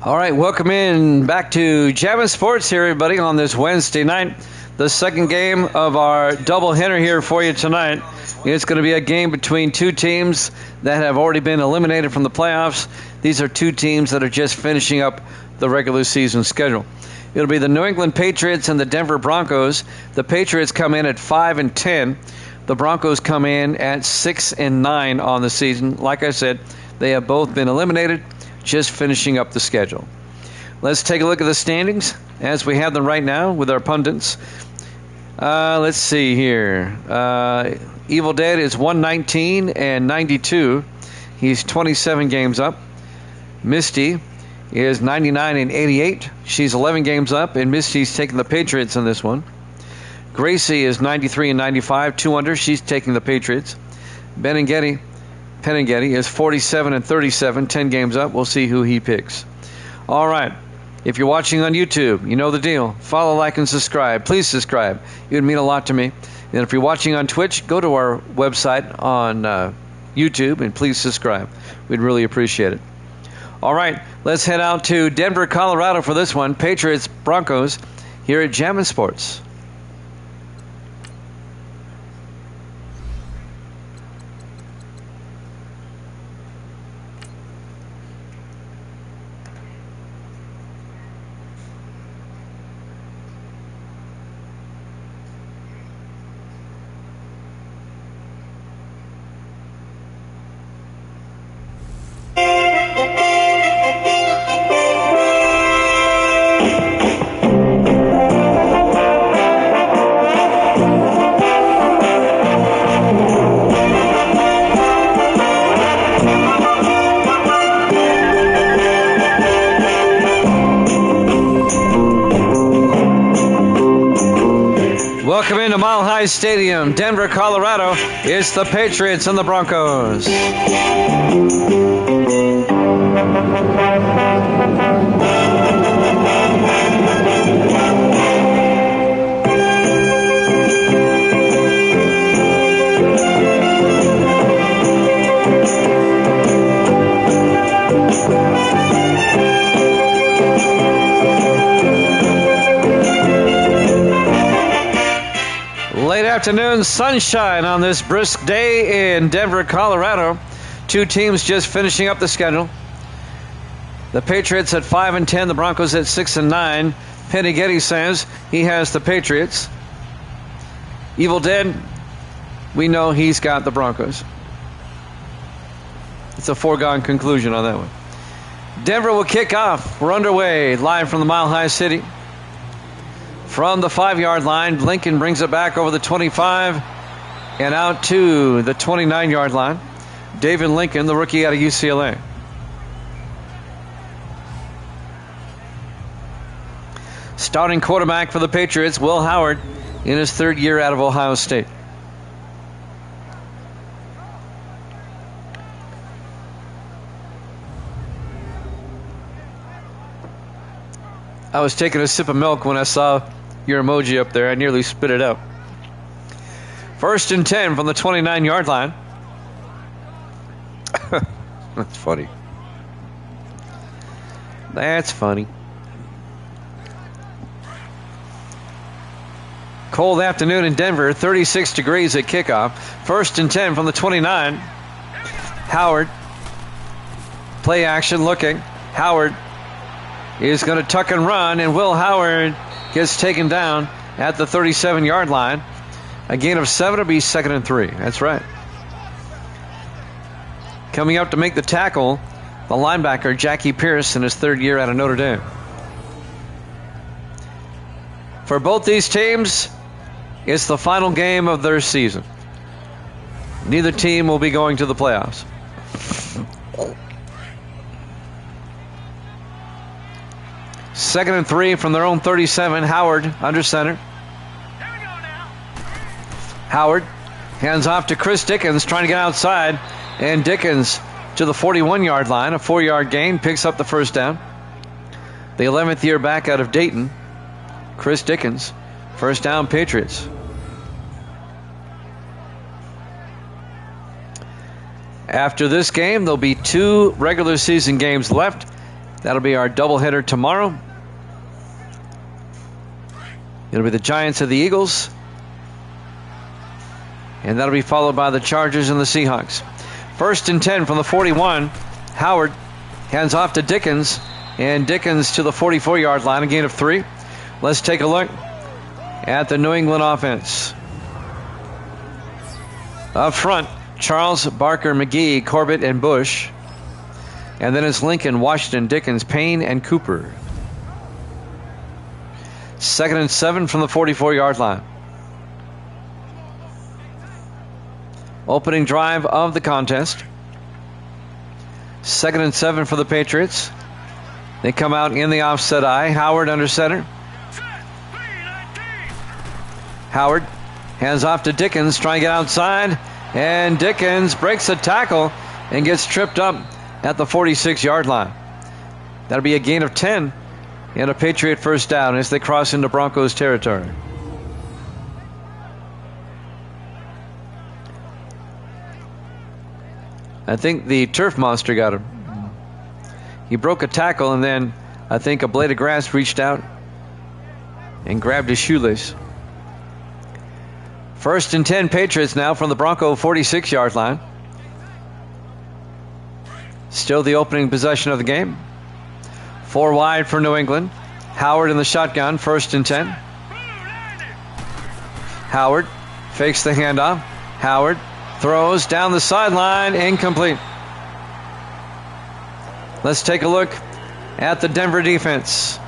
All right, welcome in back to Jammin' Sports here, everybody, on this Wednesday night. The second game of our doubleheader here for you tonight. It's going to be a game between two teams that have already been eliminated from the playoffs. These are two teams that are just finishing up the regular season schedule. It'll be the New England Patriots and the Denver Broncos. The Patriots come in at 5-10. The Broncos come in at 6-9 on the season. Like I said, they have both been eliminated, just finishing up the schedule. Let's take a look at the standings as we have them right now with our pundits. Let's see here. Evil Dead is 119 and 92. He's 27 games up. Misty is 99 and 88. She's 11 games up, and Misty's taking the Patriots in this one. Gracie is 93 and 95, 2 under. She's taking the Patriots. Penningetti is 47 and 37, 10 games up. We'll see who he picks. All right. If you're watching on YouTube, you know the deal. Follow, like, and subscribe. Please subscribe. It would mean a lot to me. And if you're watching on Twitch, go to our website on YouTube and please subscribe. We'd really appreciate it. All right. Let's head out to Denver, Colorado for this one. Patriots, Broncos here at Jammin' Sports. Welcome into Mile High Stadium, Denver, Colorado. It's the Patriots and the Broncos. Late afternoon sunshine on this brisk day in Denver, Colorado. Two teams just finishing up the schedule. The Patriots at 5-10, the Broncos at 6-9. Penningetti says he has the Patriots. Evil Dead, we know he's got the Broncos. It's a foregone conclusion on that one. Denver will kick off. We're underway, live from the Mile High City. From the 5-yard line, Lincoln brings it back over the 25 and out to the 29-yard line. David Lincoln, the rookie out of UCLA. Starting quarterback for the Patriots, Will Howard, in his third year out of Ohio State. I was taking a sip of milk when I saw your emoji up there. I nearly spit it out. 1st and 10 from the 29-yard line. That's funny. That's funny. Cold afternoon in Denver, 36 degrees at kickoff. 1st and 10 from the 29. Howard. Play action looking. Howard is going to tuck and run, and Will Howard gets taken down at the 37-yard line. A gain of 7 to be 2nd and 3. That's right. Coming up to make the tackle, the linebacker, Jackie Pierce, in his third year out of Notre Dame. For both these teams, it's the final game of their season. Neither team will be going to the playoffs. Second and 3 from their own 37. Howard under center. Howard hands off to Chris Dickens, trying to get outside. And Dickens to the 41-yard line. A 4-yard gain, picks up the first down. The 11th year back out of Dayton, Chris Dickens. First down, Patriots. After this game, there'll be 2 regular season games left. That'll be our doubleheader tomorrow. It'll be the Giants and the Eagles. And that'll be followed by the Chargers and the Seahawks. 1st and 10 from the 41. Howard hands off to Dickens. And Dickens to the 44-yard line, a gain of 3. Let's take a look at the New England offense. Up front, Charles, Barker, McGee, Corbett, and Bush. And then it's Lincoln, Washington, Dickens, Payne, and Cooper. 2nd and 7 from the 44-yard line. Opening drive of the contest. 2nd and 7 for the Patriots. They come out in the offset eye. Howard under center. Howard hands off to Dickens, trying to get outside. And Dickens breaks a tackle and gets tripped up at the 46-yard line. That'll be a gain of 10 and a Patriot first down as they cross into Broncos territory. I think the turf monster got him. He broke a tackle, and then I think a blade of grass reached out and grabbed his shoelace. 1st and 10 Patriots now from the Bronco 46-yard line. Still the opening possession of the game. 4 wide for New England. Howard in the shotgun, 1st and 10. Howard fakes the handoff. Howard throws down the sideline, incomplete. Let's take a look at the Denver defense.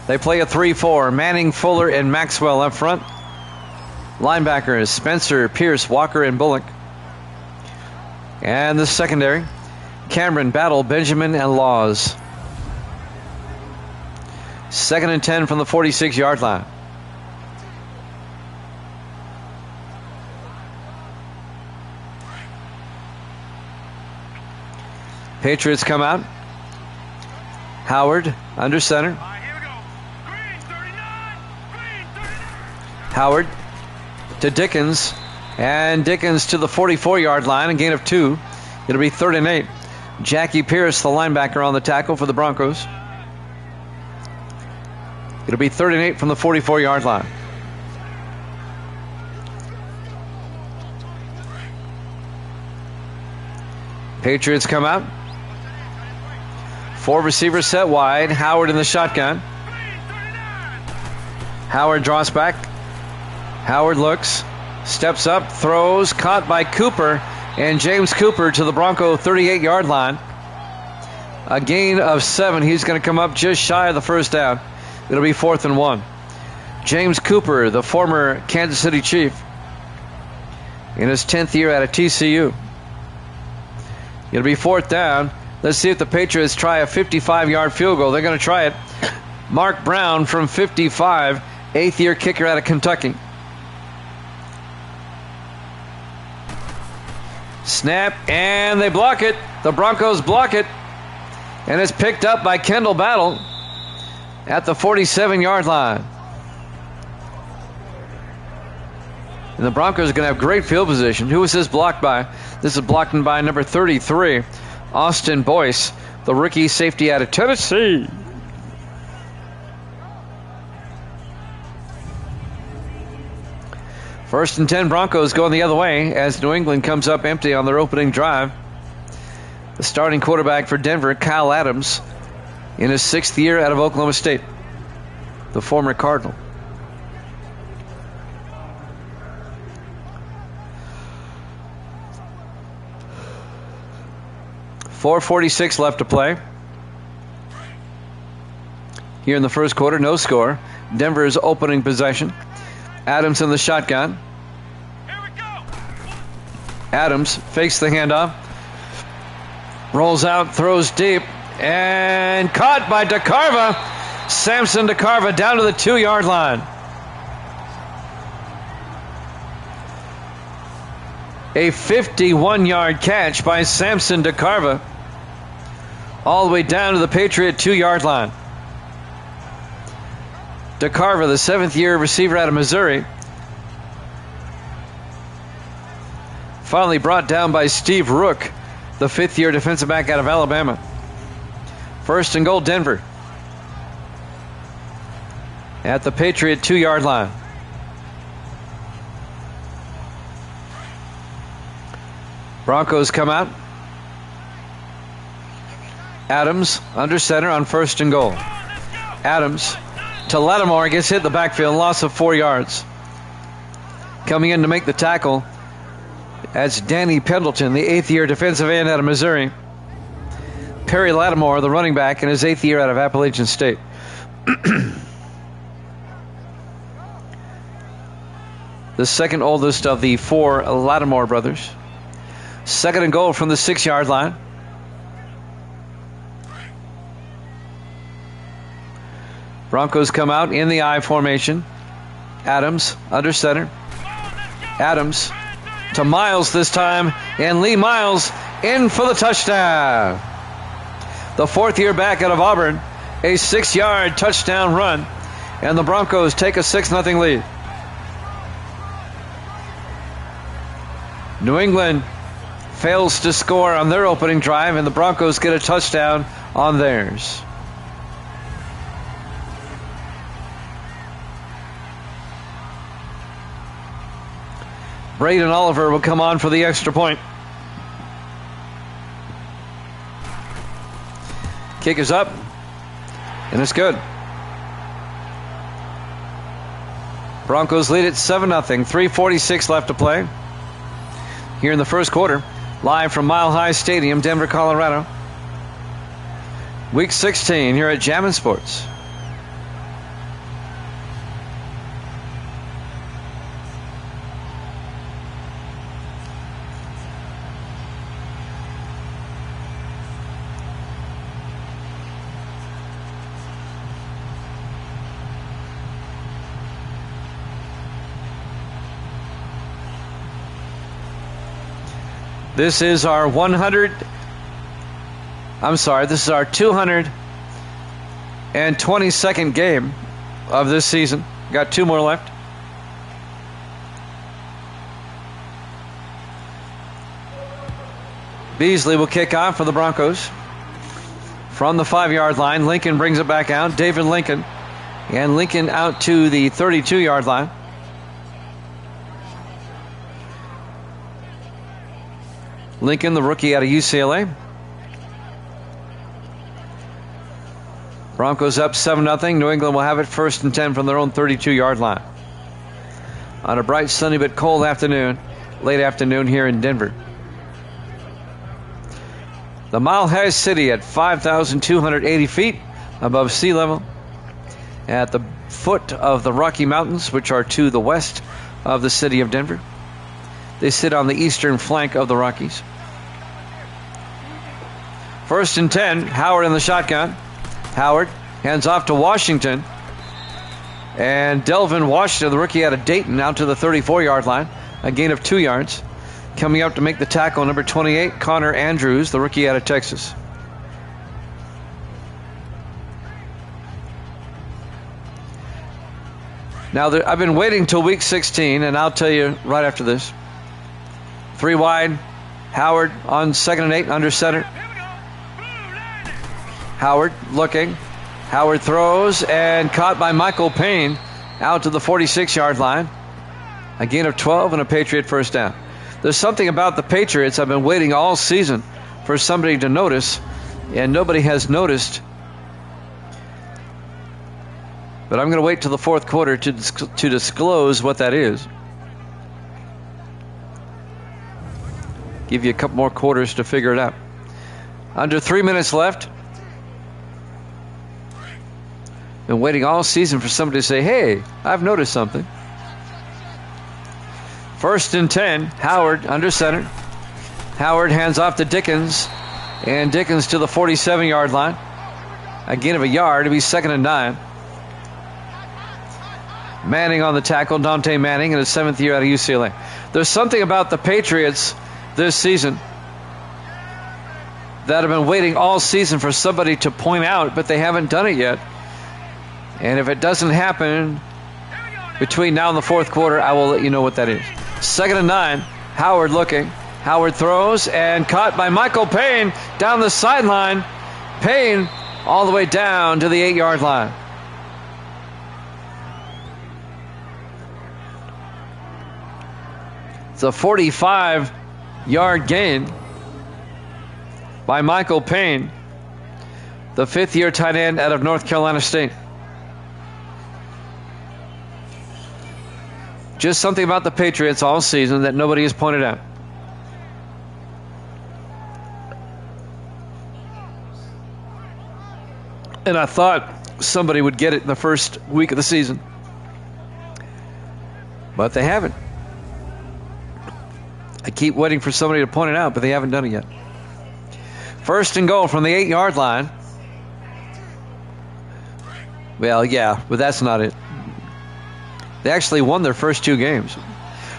They play a 3-4. Manning, Fuller, and Maxwell up front. Linebackers, Spencer, Pierce, Walker, and Bullock. And the secondary, Cameron, Battle, Benjamin, and Laws. 2nd and 10 from the 46-yard line. Patriots come out. Howard under center. Howard to Dickens. And Dickens to the 44-yard line, a gain of 2. It'll be 3rd and 8. Jackie Pierce, the linebacker, on the tackle for the Broncos. It'll be 3rd and 8 from the 44-yard line. Patriots come out. 4 receivers set wide. Howard in the shotgun. Howard draws back. Howard looks, steps up, throws, caught by Cooper, and James Cooper to the Bronco 38-yard line. A gain of 7. He's going to come up just shy of the first down. It'll be 4th and 1. James Cooper, the former Kansas City Chief, in his 10th year out of TCU. It'll be 4th down. Let's see if the Patriots try a 55-yard field goal. They're going to try it. Mark Brown from 55, 8th-year kicker out of Kentucky. Snap, and they block it. The Broncos block it. And it's picked up by Kendall Battle at the 47-yard line. And the Broncos are going to have great field position. Who is this blocked by? This is blocked by number 33, Austin Boyce, the rookie safety out of Tennessee. First and 10 Broncos going the other way as New England comes up empty on their opening drive. The starting quarterback for Denver, Kyle Adams, in his 6th year out of Oklahoma State, the former Cardinal. .446 left to play. Here in the first quarter, no score. Denver's opening possession. Adams in the shotgun. Here we go. Adams fakes the handoff. Rolls out, throws deep, and caught by DeCarva. Samson DeCarva down to the 2-yard line. A 51-yard catch by Samson DeCarva. All the way down to the Patriot 2-yard line. DeCarva, the 7th-year receiver out of Missouri. Finally brought down by Steve Rook the fifth-year defensive back out of Alabama. First and goal, Denver. At the Patriot 2-yard line. Broncos come out. Adams under center on first and goal. Adams to Lattimore, gets hit in the backfield, loss of 4 yards. Coming in to make the tackle, that's Danny Pendleton, the 8th-year defensive end out of Missouri. Perry Lattimore, the running back, in his 8th year out of Appalachian State. The second oldest of the 4 Lattimore brothers. Second and goal from the 6-yard line. Broncos come out in the I formation. Adams under center. Adams to Miles this time, and Lee Miles in for the touchdown. The 4th-year back out of Auburn, a 6-yard touchdown run, and the Broncos take a 6-0 lead. New England fails to score on their opening drive, and the Broncos get a touchdown on theirs. Braden Oliver will come on for the extra point. Kick is up, and it's good. Broncos lead at 7-0, 3:46 left to play. Here in the first quarter, live from Mile High Stadium, Denver, Colorado. Week 16 here at Jammin' Sports. This is our 222nd game of this season. Got 2 more left. Beasley will kick off for the Broncos. From the 5-yard line, Lincoln brings it back out. David Lincoln. And Lincoln out to the 32-yard line. Lincoln, the rookie out of UCLA. Broncos up 7-0. New England will have it first and 10 from their own 32-yard line. On a bright, sunny, but cold afternoon, late afternoon here in Denver. The Mile High City at 5,280 feet above sea level. At the foot of the Rocky Mountains, which are to the west of the city of Denver. They sit on the eastern flank of the Rockies. First and 10, Howard in the shotgun. Howard hands off to Washington. And Delvin Washington, the rookie out of Dayton, out to the 34-yard line. A gain of 2 yards. Coming up to make the tackle, number 28, Connor Andrews, the rookie out of Texas. Now, I've been waiting till week 16, and I'll tell you right after this. 3 wide. Howard on 2nd and 8 under center. Howard looking. Howard throws and caught by Michael Payne out to the 46-yard line. A gain of 12 and a Patriot first down. There's something about the Patriots I've been waiting all season for somebody to notice, and nobody has noticed. But I'm going to wait till the fourth quarter to disclose what that is. Give you a couple more quarters to figure it out. Under 3 minutes left. Been waiting all season for somebody to say, hey, I've noticed something. First and 10, Howard under center. Howard hands off to Dickens, and Dickens to the 47-yard line. A gain of a yard to be 2nd and 9. Manning on the tackle, Dante Manning in his 7th year out of UCLA. There's something about the Patriots this season that have been waiting all season for somebody to point out, but they haven't done it yet. And if it doesn't happen between now and the fourth quarter, I will let you know what that is. 2nd and 9, Howard looking. Howard throws and caught by Michael Payne down the sideline. Payne all the way down to the 8-yard line. It's a 45-yard gain by Michael Payne, the 5th-year tight end out of North Carolina State. Just something about the Patriots all season that nobody has pointed out. And I thought somebody would get it in the first week of the season. But they haven't. I keep waiting for somebody to point it out, but they haven't done it yet. 1st and goal from the 8-yard line. Well, yeah, but that's not it. They actually won their first 2 games.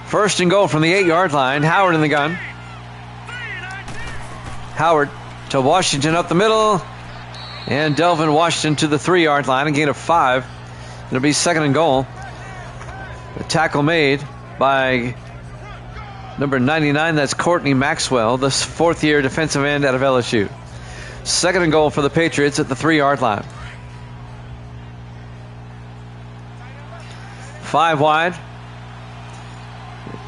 1st and goal from the 8-yard line. Howard in the gun. Howard to Washington up the middle. And Delvin Washington to the 3-yard line. A gain of 5. It'll be 2nd and goal. The tackle made by number 99. That's Courtney Maxwell, the 4th-year defensive end out of LSU. 2nd and goal for the Patriots at the 3-yard line. 5 wide.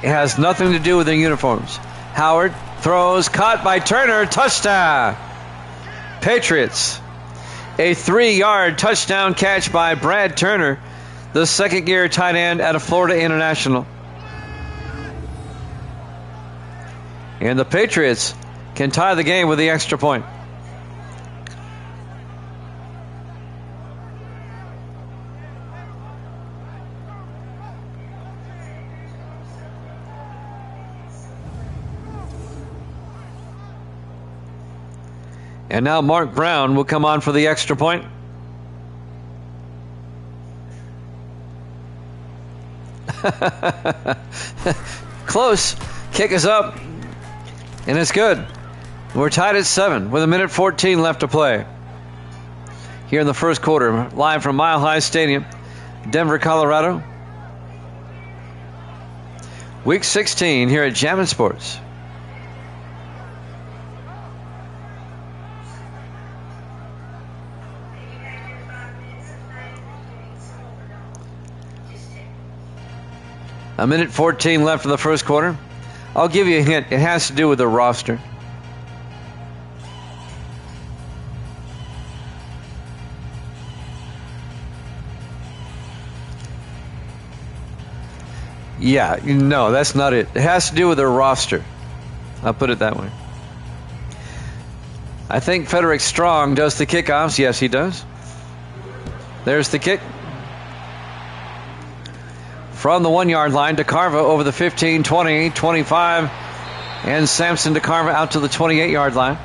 It has nothing to do with their uniforms. Howard throws, caught by Turner, touchdown. Patriots. A 3-yard touchdown catch by Brad Turner, the 2nd-year tight end out of Florida International. And the Patriots can tie the game with the extra point. And now Mark Brown will come on for the extra point. Close. Kick is up. And it's good. We're tied at 7 with 1:14 left to play. Here in the first quarter, live from Mile High Stadium, Denver, Colorado. Week 16 here at Jammin' Sports. A 1:14 left in the first quarter. I'll give you a hint. It has to do with the roster. Yeah, no, that's not it. It has to do with their roster. I'll put it that way. I think Frederick Strong does the kickoffs. Yes, he does. There's the kick. From the 1-yard line, DeCarva over the 15, 20, 25, and Samson DeCarva out to the 28-yard line.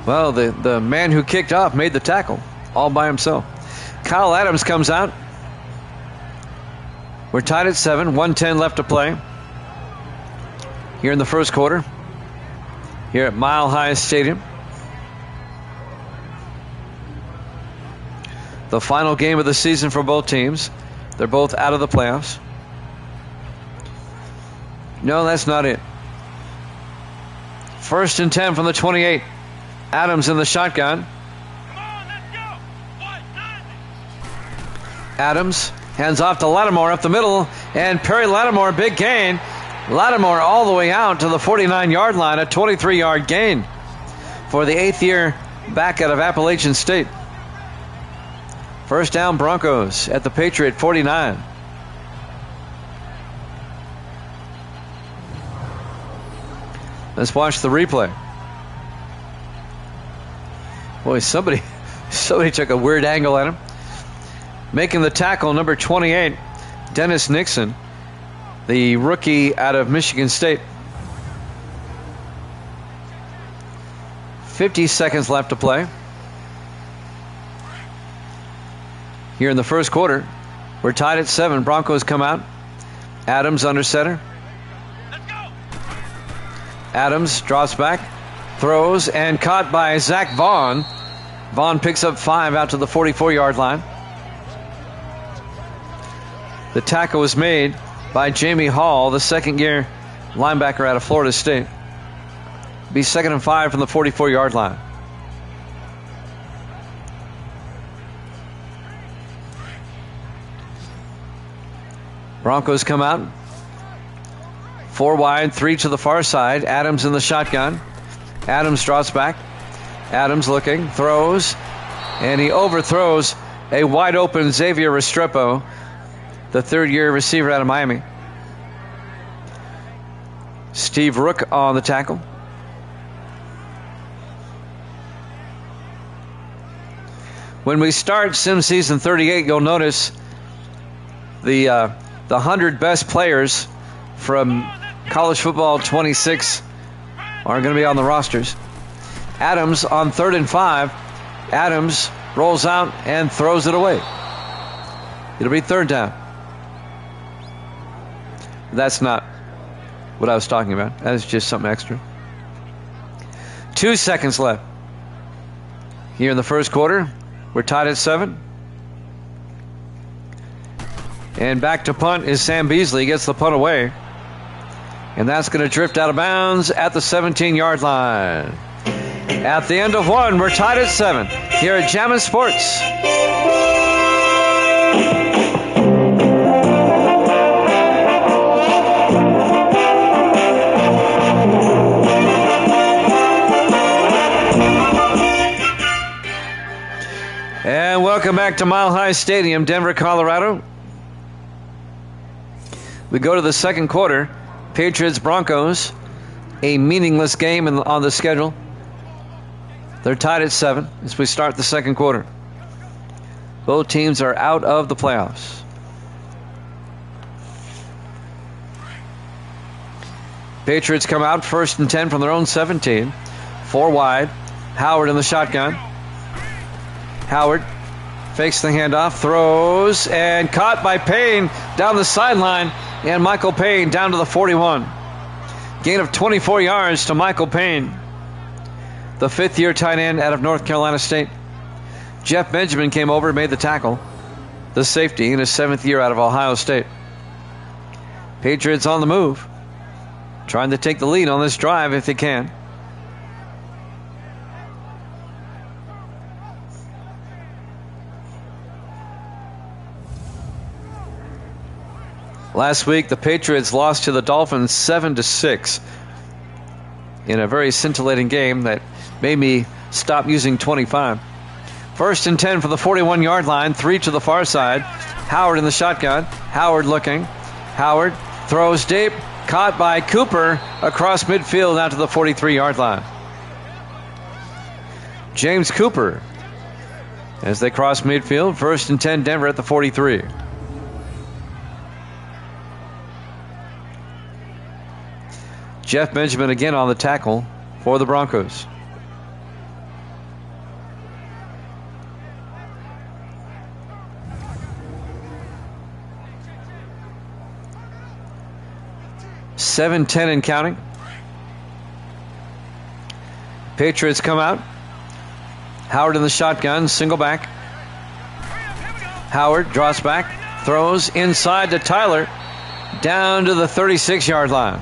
Well, the man who kicked off made the tackle all by himself. Kyle Adams comes out. We're tied at 7, 1:10 left to play. Here in the first quarter, here at Mile High Stadium. The final game of the season for both teams. They're both out of the playoffs. No, that's not it. 1st and 10 from the 28. Adams in the shotgun. Come on, let's go. Adams hands off to Lattimore up the middle. And Perry Lattimore, big gain. Lattimore all the way out to the 49-yard line. A 23-yard gain for the 8th-year back out of Appalachian State. First down, Broncos at the Patriot 49. Let's watch the replay. Boy, somebody took a weird angle at him. Making the tackle, number 28, Dennis Nixon, the rookie out of Michigan State. 50 seconds left to play. Here in the first quarter, we're tied at 7. Broncos come out. Adams under center. Let's go. Adams drops back, throws, and caught by Zach Vaughn. Vaughn picks up 5 out to the 44-yard line. The tackle was made by Jamie Hall, the second-year linebacker out of Florida State. Be 2nd and 5 from the 44-yard line. Broncos come out. 4 wide, 3 to the far side. Adams in the shotgun. Adams draws back. Adams looking, throws, and he overthrows a wide open Xavier Restrepo, the third-year receiver out of Miami. Steve Rook on the tackle. When we start Sim Season 38, you'll notice the 100 best players from College Football 26 are going to be on the rosters. Adams on 3rd and 5. Adams rolls out and throws it away. It'll be 3rd down. That's not what I was talking about. That is just something extra. 2 seconds left here in the first quarter. We're tied at 7. And back to punt is Sam Beasley. He gets the punt away. And that's going to drift out of bounds at the 17-yard line. At the end of 1, we're tied at 7 here at Jammin' Sports. And welcome back to Mile High Stadium, Denver, Colorado. We go to the second quarter. Patriots-Broncos, a meaningless game on the schedule. They're tied at 7 as we start the second quarter. Both teams are out of the playoffs. Patriots come out 1st and 10 from their own 17. 4 wide. Howard in the shotgun. Howard fakes the handoff, throws, and caught by Payne down the sideline. And Michael Payne down to the 41. Gain of 24 yards to Michael Payne, the 5th-year tight end out of North Carolina State. Jeff Benjamin came over and made the tackle, the safety, in his 7th year out of Ohio State. Patriots on the move, trying to take the lead on this drive if they can. Last week, the Patriots lost to the Dolphins 7-6 in a very scintillating game that made me stop using 25. 1st and 10 for the 41-yard line, 3 to the far side. Howard in the shotgun. Howard looking. Howard throws deep, caught by Cooper across midfield out to the 43-yard line. James Cooper as they cross midfield. 1st and 10, Denver at the 43. Jeff Benjamin again on the tackle for the Broncos. $7-10 and counting. Patriots come out. Howard in the shotgun, single back. Howard draws back, throws inside to Tyler, down to the 36-yard line.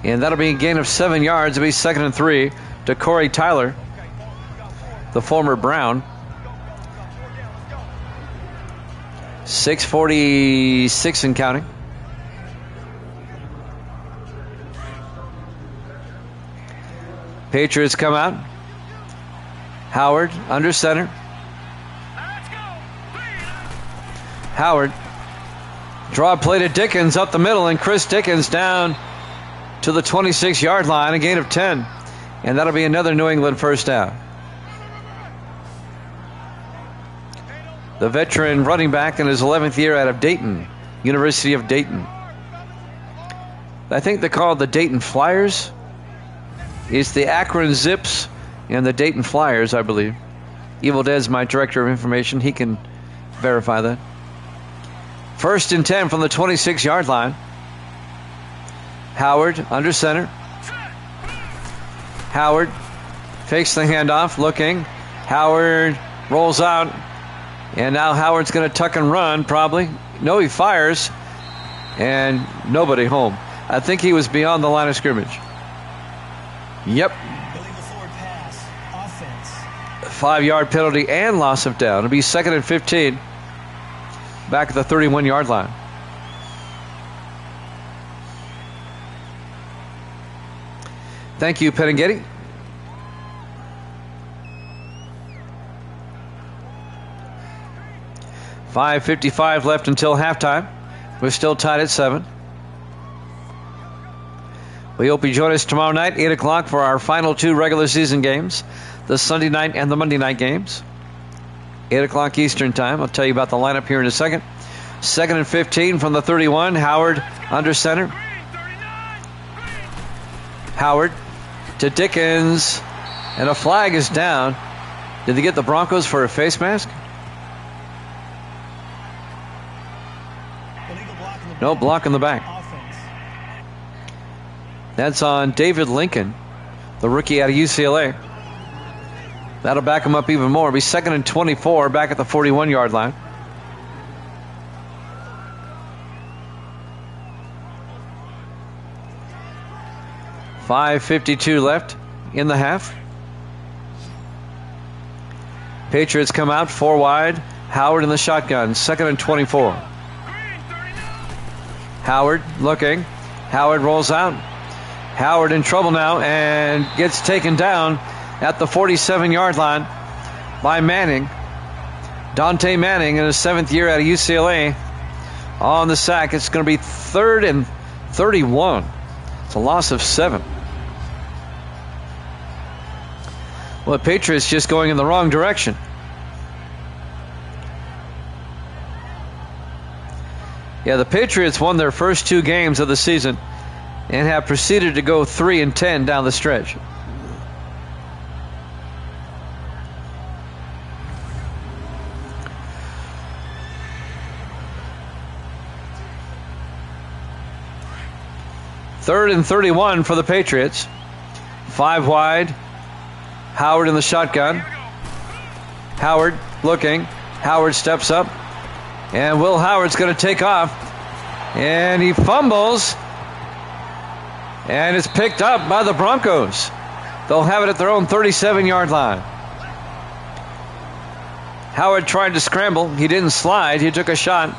And that'll be a gain of 7 yards. It'll be 2nd and 3 to Corey Tyler, the former Brown. 6:46 and counting. Patriots come out. Howard under center. Howard. Draw play to Dickens up the middle, and Chris Dickens down to the 26-yard line, a gain of 10. And that'll be another New England first down. The veteran running back in his 11th year out of Dayton, University of Dayton. I think they call it the Dayton Flyers. It's the Akron Zips and the Dayton Flyers, I believe. Evil Dead's my director of information. He can verify that. 1st and 10 from the 26-yard line. Howard under center. Howard fakes the handoff, looking. Howard rolls out And now Howard's going to tuck and run, probably. No, he fires. And nobody home. I think he was beyond the line of scrimmage. Yep. 5-yard penalty and loss of down. It'll be 2nd and 15. Back at the 31-yard line. Thank you, Penningetty. $5:55 left until halftime. We're still tied at 7. We hope you join us tomorrow night, 8 o'clock, for our final 2 regular season games, the Sunday night and the Monday night games. 8 o'clock Eastern time. I'll tell you about the lineup here in a second. 2nd and 15 from the 31. Howard under center. Howard to Dickens. And a flag is down. Did they get the Broncos for a face mask? No, block in the back. That's on David Lincoln, the rookie out of UCLA. That'll back him up even more. It'll be 2nd and 24 back at the 41-yard line. $5:52 left in the half. Patriots come out 4 wide. Howard in the shotgun. 2nd and 24. Howard looking. Howard rolls out. Howard in trouble now and gets taken down at the 47-yard line by Manning. Dante Manning in his 7th year out of UCLA on the sack. It's going to be 3rd and 31. It's a loss of 7. Well, the Patriots just going in the wrong direction. Yeah, the Patriots won their first 2 games of the season and have proceeded to go 3 and 10 down the stretch. Third and 31 for the Patriots. 5 wide. Howard in the shotgun. Howard looking. Howard steps up. And Will Howard's going to take off. And he fumbles. And it's picked up by the Broncos. They'll have it at their own 37-yard line. Howard tried to scramble. He didn't slide. He took a shot.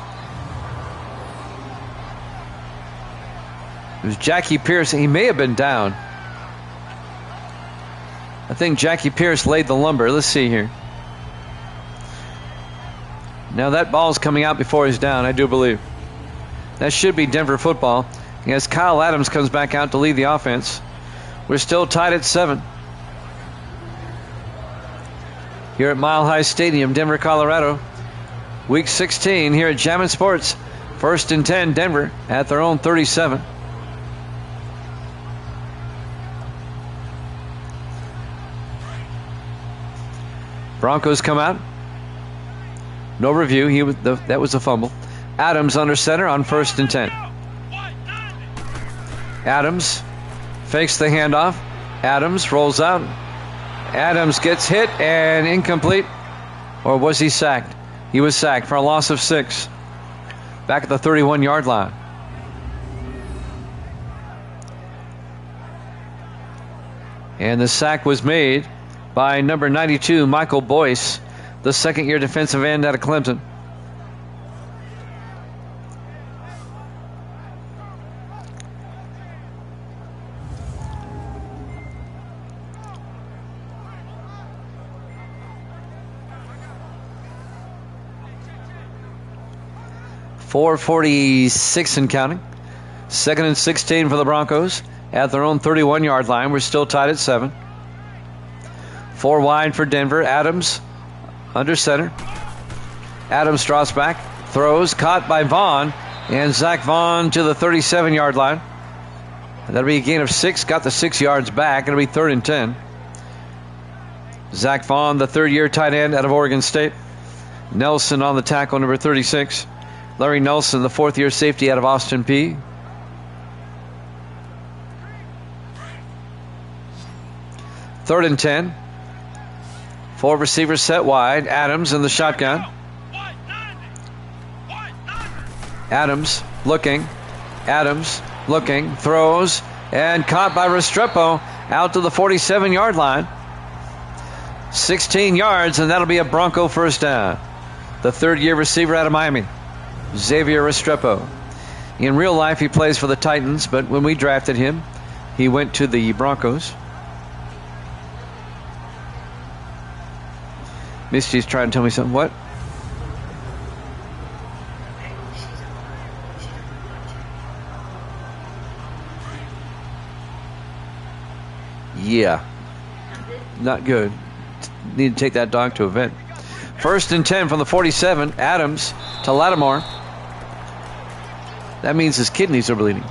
It was Jackie Pierce. He may have been down. I think Jackie Pierce laid the lumber. Let's see here. Now that ball's coming out before he's down, I do believe. That should be Denver football. As Kyle Adams comes back out to lead the offense. We're still tied at 7. Here at Mile High Stadium, Denver, Colorado. Week 16 here at Jammin' Sports. 1st and 10, Denver at their own 37. Broncos come out. No review. That was a fumble. Adams under center on 1st and 10. Adams fakes the handoff. Adams rolls out. Adams gets hit and incomplete. Or was he sacked? He was sacked for a loss of 6. Back at the 31-yard line. And the sack was made by number 92, Michael Boyce, the 2nd-year defensive end out of Clemson. .446 and counting. 2nd and 16 for the Broncos at their own 31-yard line. We're still tied at 7. 4 wide for Denver. Adams under center. Adams draws back, throws, caught by Vaughn, and Zach Vaughn to the 37-yard line. That'll be a gain of 6. Got the 6 yards back. It'll be 3rd and 10. Zach Vaughn, the 3rd-year tight end out of Oregon State. Nelson on the tackle, number 36. Larry Nelson, the 4th-year safety out of Austin Peay. Third and 10. 4 receivers set wide. Adams in the shotgun. Adams looking, throws, and caught by Restrepo out to the 47-yard line. 16 yards, and that'll be a Bronco first down. The third-year receiver out of Miami, Xavier Restrepo. In real life, he plays for the Titans, but when we drafted him, he went to the Broncos. Misty's trying to tell me something. What? Yeah. Not good. Need to take that dog to a vet. 1st and 10 from the 47. Adams to Lattimore. That means his kidneys are bleeding.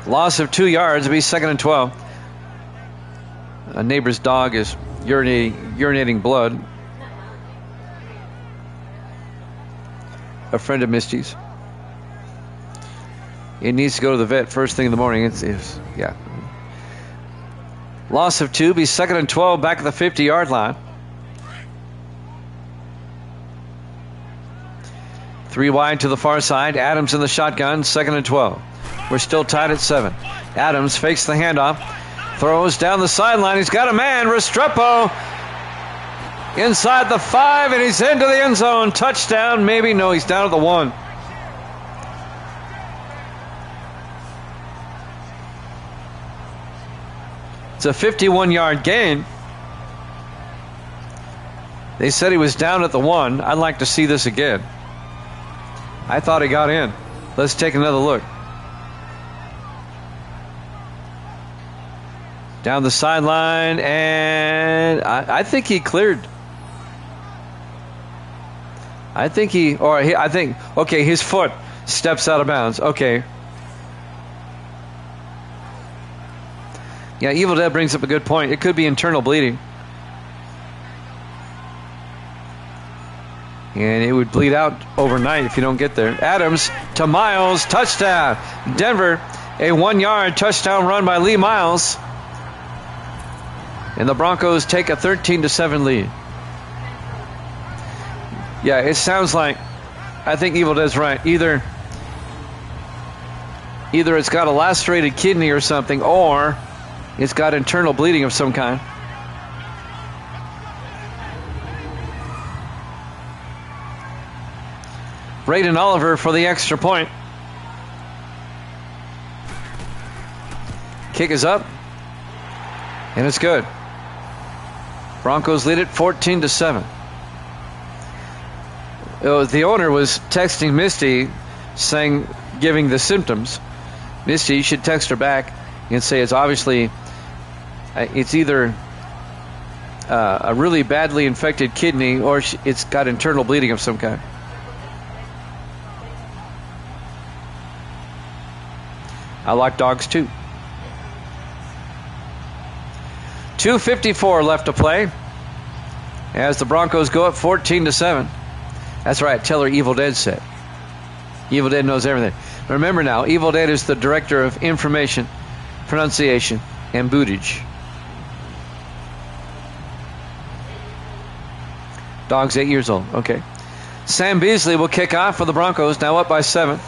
Loss of 2 yards. It'll be 2nd and 12. A neighbor's dog is urinating blood. A friend of Misty's. It needs to go to the vet first thing in the morning. Yeah. Loss of 2. Be 2nd and 12 back at the 50-yard line. 3 wide to the far side. Adams in the shotgun. 2nd and 12. We're still tied at 7. Adams fakes the handoff. Throws down the sideline. He's got a man. Restrepo inside the 5, and he's into the end zone. Touchdown, maybe. No, he's down at the 1. It's a 51-yard gain. They said he was down at the 1. I'd like to see this again. I thought he got in. Let's take another look. Down the sideline, and I think he cleared. Okay, his foot steps out of bounds. Okay. Yeah, Evil Dead brings up a good point. It could be internal bleeding. And it would bleed out overnight if you don't get there. Adams to Miles, touchdown. Denver, a 1-yard touchdown run by Lee Miles. And the Broncos take a 13-7 lead. Yeah, it sounds like, I think Evil Dead's right. Either it's got a lacerated kidney or something, or it's got internal bleeding of some kind. Braden Oliver for the extra point. Kick is up, and it's good. Broncos lead it 14-7. The owner was texting Misty, giving the symptoms. Misty, you should text her back and say it's obviously, it's either a really badly infected kidney or it's got internal bleeding of some kind. I like dogs too. 2:54 left to play as the Broncos go up 14-7. That's right. Tell her Evil Dead said. Evil Dead knows everything. Remember now, Evil Dead is the director of information, pronunciation, and bootage. Dog's 8 years old. Okay. Sam Beasley will kick off for the Broncos, now up by 7.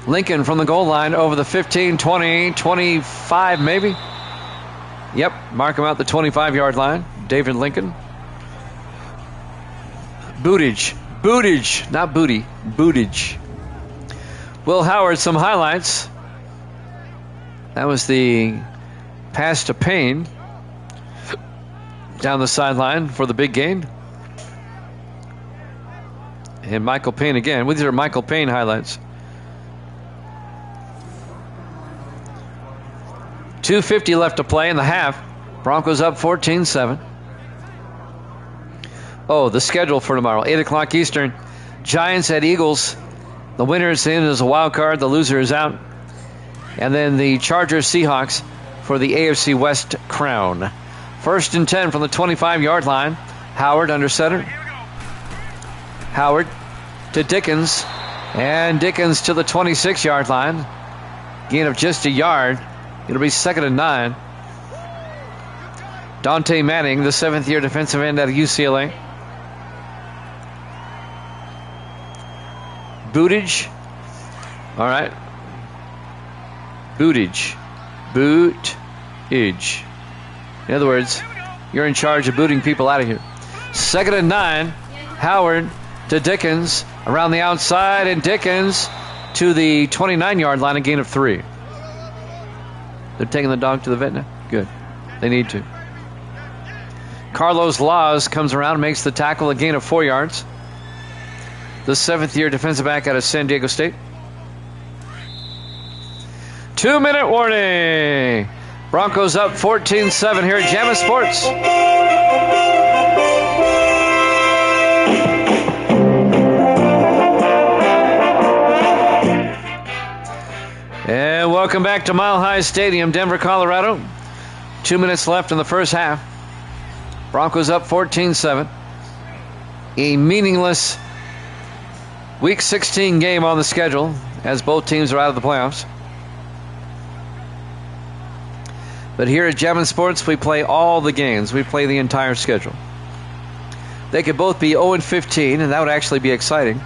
Lincoln from the goal line over the 15, 20, 25 maybe. Yep, mark him out the 25-yard line. David Lincoln. Bootage, not booty. Bootage. Will Howard, some highlights. That was the pass to Payne down the sideline for the big gain. And Michael Payne again. These are Michael Payne highlights. 2:50 left to play in the half. Broncos up 14-7. Oh, the schedule for tomorrow, 8 o'clock Eastern. Giants at Eagles. The winner is in as a wild card. The loser is out. And then the Chargers Seahawks for the AFC West crown. 1st and 10 from the 25-yard line. Howard under center. Howard to Dickens. And Dickens to the 26-yard line. Gain of just a yard. It'll be 2nd and 9. Dante Manning, the 7th-year defensive end out of UCLA. Buttigieg. All right. Buttigieg. Buttigieg. In other words, you're in charge of booting people out of here. 2nd and 9. Howard to Dickens. Around the outside, and Dickens to the 29-yard line, a gain of 3. They're taking the dog to the vet now? Good. They need to. Carlos Laws comes around and makes the tackle, a gain of 4 yards. The 7th-year defensive back out of San Diego State. 2-minute warning. Broncos up 14-7 here at Jammin' Sports. And welcome back to Mile High Stadium, Denver, Colorado. 2 minutes left in the first half. Broncos up 14-7. A meaningless Week 16 game on the schedule as both teams are out of the playoffs. But here at Jammin' Sports, we play all the games. We play the entire schedule. They could both be 0-15, and that would actually be exciting.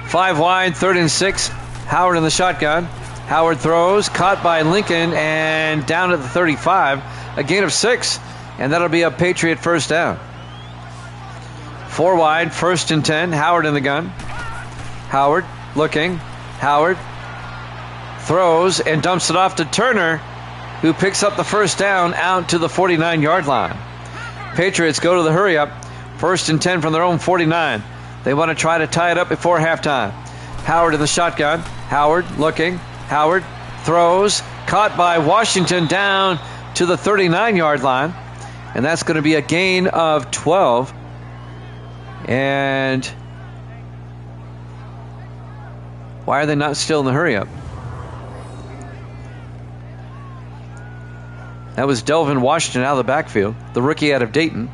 5 wide, 3rd and 6. Howard in the shotgun. Howard throws, caught by Lincoln, and down at the 35. A gain of 6, and that'll be a Patriot first down. 4 wide, 1st and 10. Howard in the gun. Howard looking. Howard throws and dumps it off to Turner, who picks up the first down out to the 49-yard line. Patriots go to the hurry up. 1st and 10 from their own 49. They want to try to tie it up before halftime. Howard in the shotgun. Howard looking. Howard throws. Caught by Washington down to the 39-yard line. And that's going to be a gain of 12. And why are they not still in the hurry up? That was Delvin Washington out of the backfield, the rookie out of Dayton.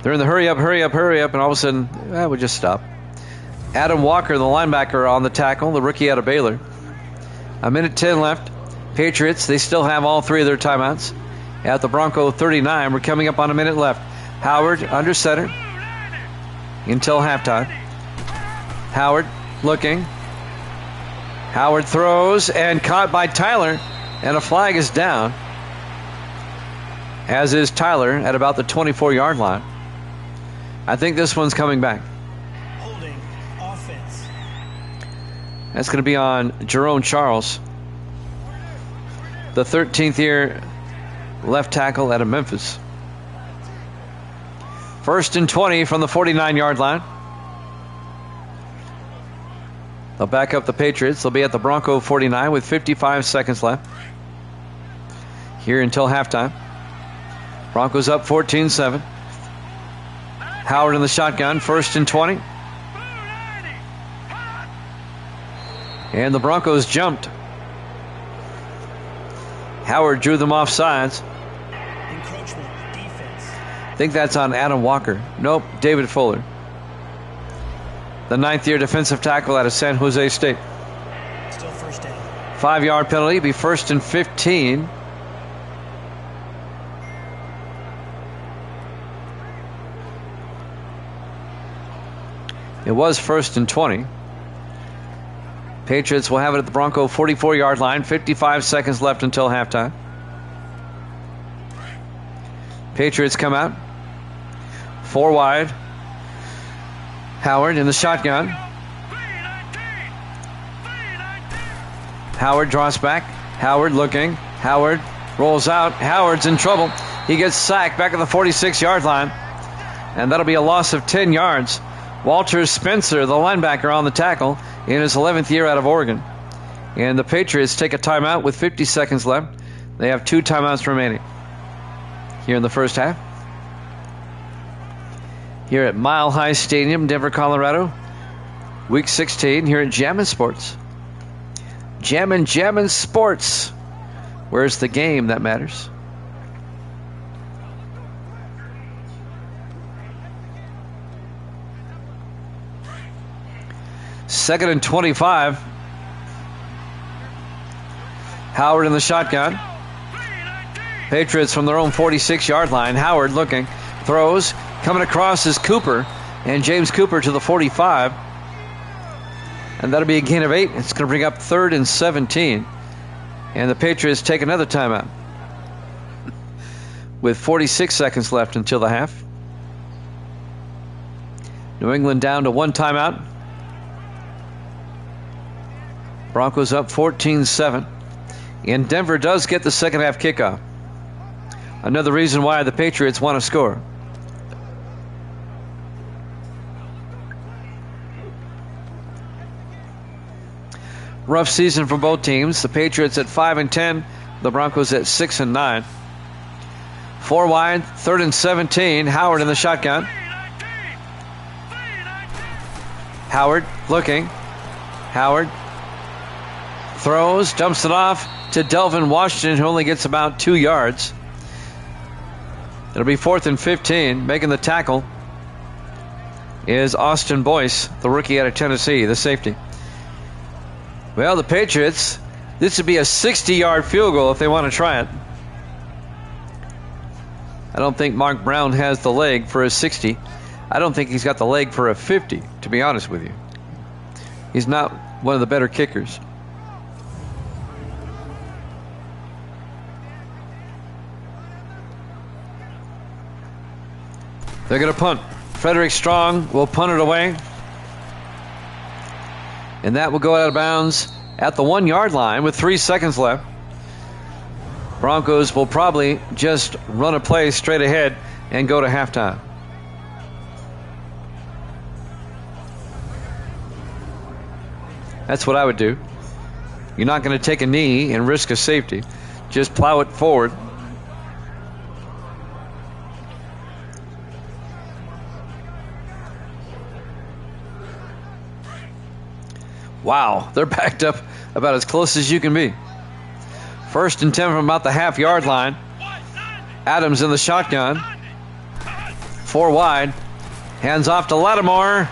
They're in the hurry up, and all of a sudden, we'll just stop. Adam Walker, the linebacker, on the tackle, the rookie out of Baylor. 1:10 left. Patriots, they still have all 3 of their timeouts. At the Bronco 39, we're coming up on a minute left. Howard under center until halftime. Howard looking. Howard throws and caught by Tyler, and a flag is down, as is Tyler at about the 24-yard line. I think this one's coming back. Holding offense. That's going to be on Jerome Charles, the 13th year left tackle out of Memphis. 1st and 20 from the 49-yard line. They'll back up the Patriots. They'll be at the Bronco 49 with 55 seconds left here until halftime. Broncos up 14-7. Howard in the shotgun, 1st and 20. And the Broncos jumped. Howard drew them off sides. Encroachment defense. I think that's on Adam Walker. Nope, David Fuller, the 9th-year defensive tackle out of San Jose State. Still first down. 5-yard penalty, be 1st and 15. It was 1st and 20. Patriots will have it at the Bronco 44-yard line. 55 seconds left until halftime. Patriots come out. 4 wide. Howard in the shotgun. Howard draws back. Howard looking. Howard rolls out. Howard's in trouble. He gets sacked back at the 46-yard line. And that'll be a loss of 10 yards. Walter Spencer, the linebacker, on the tackle in his 11th year out of Oregon. And the Patriots take a timeout with 50 seconds left. They have 2 timeouts remaining here in the first half. Here at Mile High Stadium, Denver, Colorado. Week 16 here at Jammin' Sports. Jammin' Sports. Where's the game that matters? Second and 25. Howard in the shotgun. Patriots from their own 46-yard line. Howard looking. Throws. Coming across is Cooper. and James Cooper to the 45. And that'll be a gain of 8. It's going to bring up 3rd and 17. And the Patriots take another timeout with 46 seconds left until the half. New England down to 1 timeout. Broncos up 14-7. And Denver does get the second half kickoff. Another reason why the Patriots want to score. Rough season for both teams. The Patriots at 5-10. The Broncos at 6-9. 4 wide, 3rd and 17. Howard in the shotgun. Howard looking. Howard throws, dumps it off to Delvin Washington, who only gets about 2 yards. It'll be 4th and 15. Making the tackle is Austin Boyce, the rookie out of Tennessee, the safety. Well, the Patriots, this would be a 60-yard field goal if they want to try it. I don't think Mark Brown has the leg for a 60. I don't think he's got the leg for a 50, to be honest with you. He's not one of the better kickers. They're going to punt. Frederick Strong will punt it away. And that will go out of bounds at the 1-yard line with 3 seconds left. Broncos will probably just run a play straight ahead and go to halftime. That's what I would do. You're not going to take a knee and risk a safety. Just plow it forward. Wow, they're backed up about as close as you can be. 1st and 10 from about the half-yard line. Adams in the shotgun. 4 wide. Hands off to Lattimore.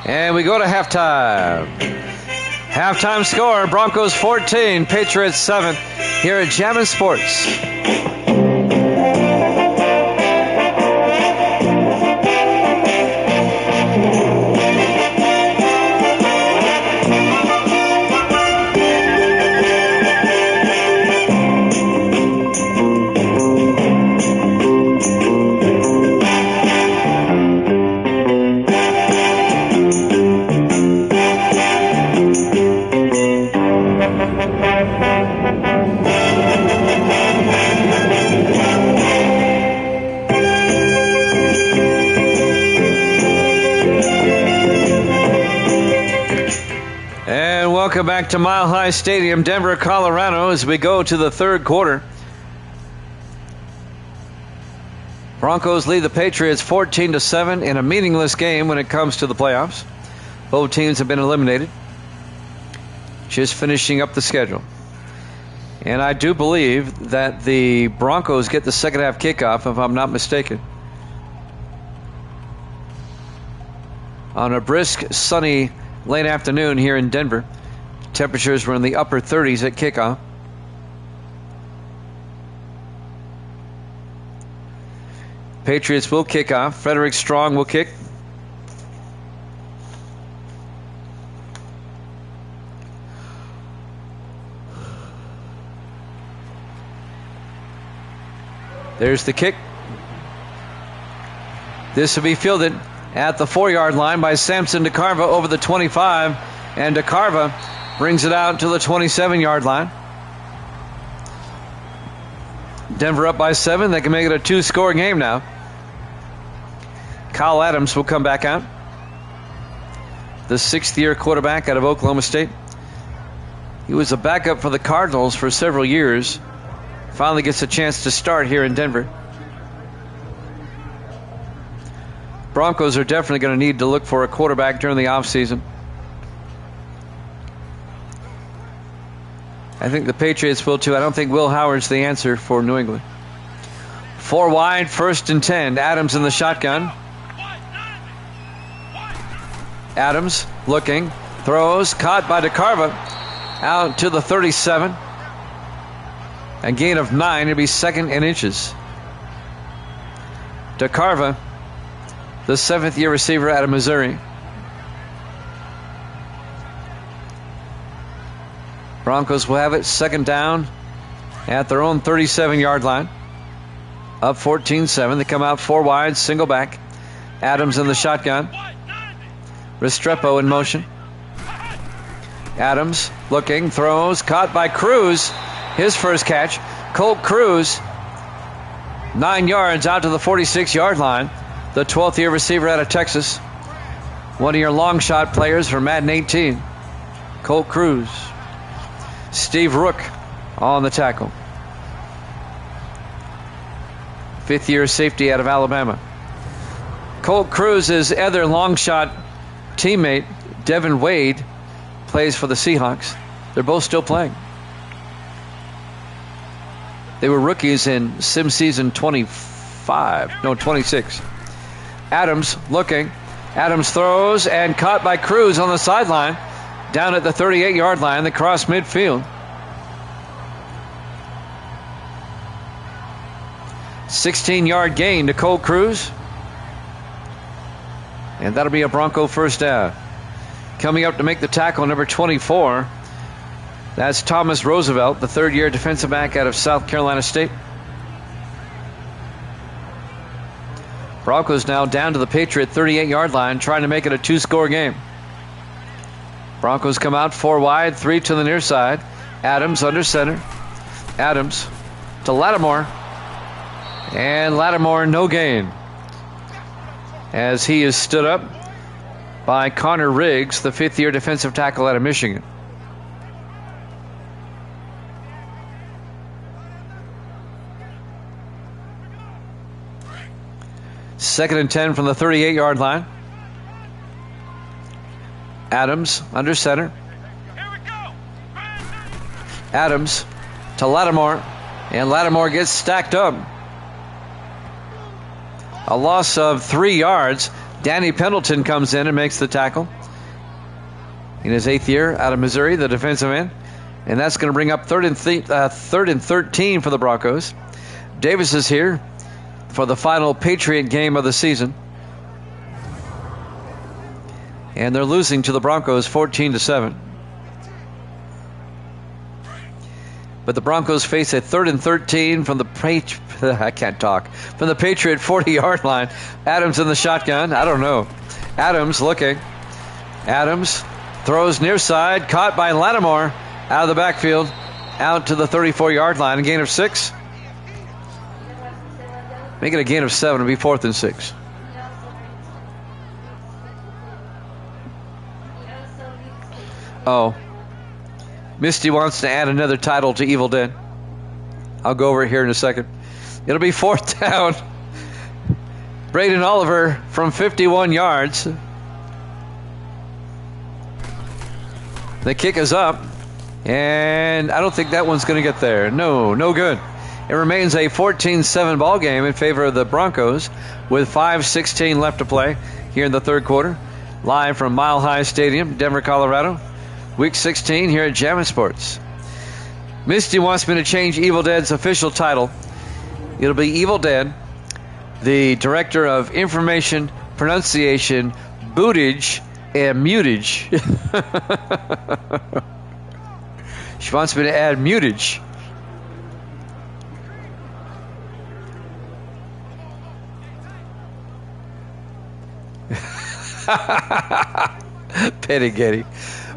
And we go to halftime. Halftime score, Broncos 14, Patriots 7 here at Jammin' Sports. Welcome back to Mile High Stadium, Denver, Colorado, as we go to the 3rd quarter. Broncos lead the Patriots 14-7 in a meaningless game when it comes to the playoffs. Both teams have been eliminated. Just finishing up the schedule. And I do believe that the Broncos get the second half kickoff, if I'm not mistaken. On a brisk, sunny late afternoon here in Denver. Temperatures were in the upper 30s at kickoff. Patriots will kick off. Frederick Strong will kick. There's the kick. This will be fielded at the 4-yard line by Samson DeCarva over the 25. And DeCarva brings it out to the 27-yard line. Denver up by 7. They can make it a 2-score game now. Kyle Adams will come back out. The 6th-year quarterback out of Oklahoma State. He was a backup for the Cardinals for several years. Finally gets a chance to start here in Denver. Broncos are definitely going to need to look for a quarterback during the offseason. I think the Patriots will too. I don't think Will Howard's the answer for New England. 4 wide, 1st and 10. Adams in the shotgun. Adams looking, throws, caught by DeCarva. Out to the 37. A gain of 9. It'll be 2nd and inches. DeCarva the 7th-year receiver out of Missouri. Broncos will have it second down at their own 37-yard line. Up 14-7. They come out 4 wide, single back. Adams in the shotgun. Restrepo in motion. Adams looking, throws, caught by Cruz. His first catch. Colt Cruz, 9 yards out to the 46-yard line. The 12th-year receiver out of Texas. One of your long shot players for Madden 18. Colt Cruz. Steve Rook on the tackle. 5th-year safety out of Alabama. Colt Cruz's other long shot teammate, Devin Wade, plays for the Seahawks. They're both still playing. They were rookies in sim season 26. Adams looking. Adams throws and caught by Cruz on the sideline. Down at the 38-yard line, they cross midfield. 16-yard gain to Colt Cruz. And that'll be a Bronco first down. Coming up to make the tackle, number 24. That's Thomas Roosevelt, the 3rd-year defensive back out of South Carolina State. Broncos now down to the Patriot 38-yard line, trying to make it a 2-score game. Broncos come out 4 wide, 3 to the near side. Adams under center. Adams to Lattimore. And Lattimore no gain, as he is stood up by Connor Riggs, the 5th-year defensive tackle out of Michigan. Second and 10 from the 38-yard line. Adams under center. Adams to Lattimore, and Lattimore gets stacked up. A loss of 3 yards. Danny Pendleton comes in and makes the tackle. In his 8th year out of Missouri, the defensive end. And that's going to bring up third and 13 for the Broncos. Davis is here for the final Patriot game of the season. And they're losing to the Broncos 14-7. But the Broncos face a 3rd and 13 from the Patriot 40-yard line. Adams in the shotgun. I don't know. Adams looking. Adams throws near side, caught by Lattimore out of the backfield, out to the 34-yard line. A gain of 6. Make it a gain of 7. It'll be 4th and 6. Oh. Misty wants to add another title to Evil Dead. I'll go over it here in a second. It'll be 4th down. Braden Oliver from 51 yards. The kick is up. And I don't think that one's going to get there. No good. It remains a 14-7 ball game in favor of the Broncos with 5:16 left to play here in the 3rd quarter. Live from Mile High Stadium, Denver, Colorado. Week 16 here at Jammin' Sports. Misty wants me to change Evil Dead's official title. It'll be Evil Dead, the Director of Information, Pronunciation, Bootage, and Mutage. She wants me to add mutage. Petty Getty.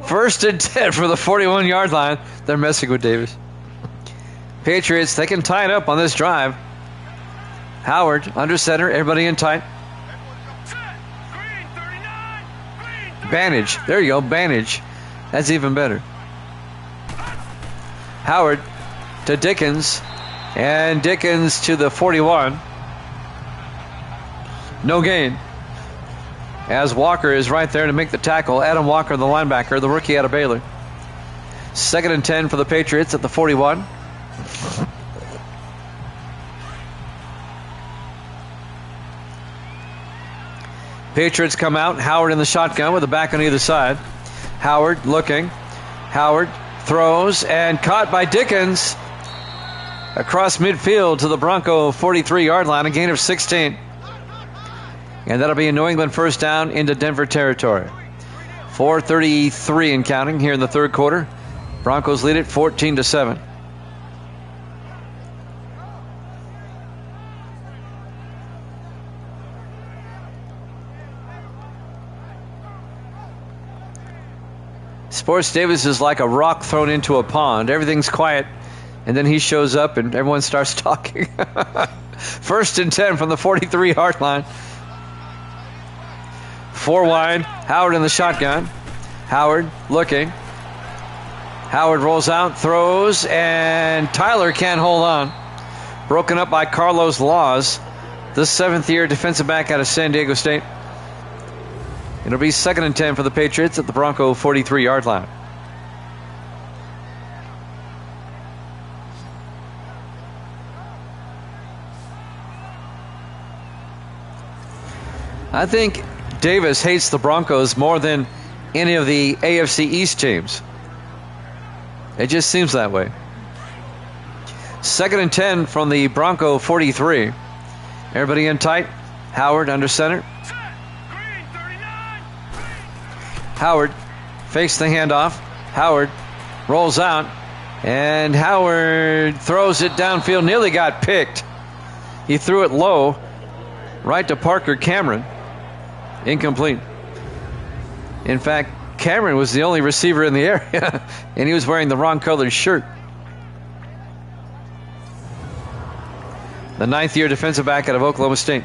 1st and 10 for the 41-yard line. They're messing with Davis. Patriots, they can tie it up on this drive. Howard under center, everybody in tight. Bandage. There you go, bandage. That's even better. Howard to Dickens, and Dickens to the 41. No gain, as Walker is right there to make the tackle. Adam Walker, the linebacker, the rookie out of Baylor. 2nd and 10 for the Patriots at the 41. Patriots come out. Howard in the shotgun with the back on either side. Howard looking. Howard throws and caught by Dickens across midfield to the Bronco 43-yard line. A gain of 16. And that'll be a New England first down into Denver territory. 4:33 and counting here in the third quarter. Broncos lead it 14-7. Sports Davis is like a rock thrown into a pond. Everything's quiet, and then he shows up and everyone starts talking. 1st and 10 from the 43-yard line. 4 wide. Howard in the shotgun. Howard looking. Howard rolls out, throws, and Tyler can't hold on. Broken up by Carlos Laws, the 7th-year defensive back out of San Diego State. It'll be 2nd and 10 for the Patriots at the Bronco 43-yard line. I think Davis hates the Broncos more than any of the AFC East teams. It just seems that way. 2nd and 10 from the Bronco 43. Everybody in tight. Howard under center. Howard fakes the handoff. Howard rolls out, and Howard throws it downfield. Nearly got picked. He threw it low, right to Parker Cameron. Incomplete. In fact, Cameron was the only receiver in the area, and he was wearing the wrong colored shirt. The 9th-year defensive back out of Oklahoma State.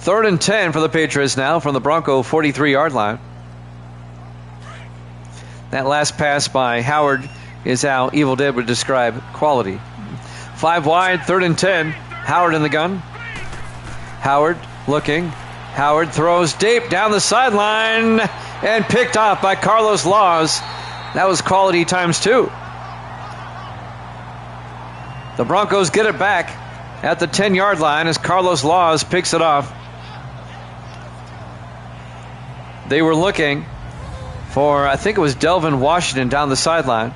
3rd and 10 for the Patriots now from the Bronco 43-yard line. That last pass by Howard is how Evil Dead would describe quality. 5 wide, 3rd and 10. Howard in the gun. Howard looking. Howard throws deep down the sideline and picked off by Carlos Laws. That was quality times 2. The Broncos get it back at the 10-yard line as Carlos Laws picks it off. They were looking for, I think it was Delvin Washington down the sideline.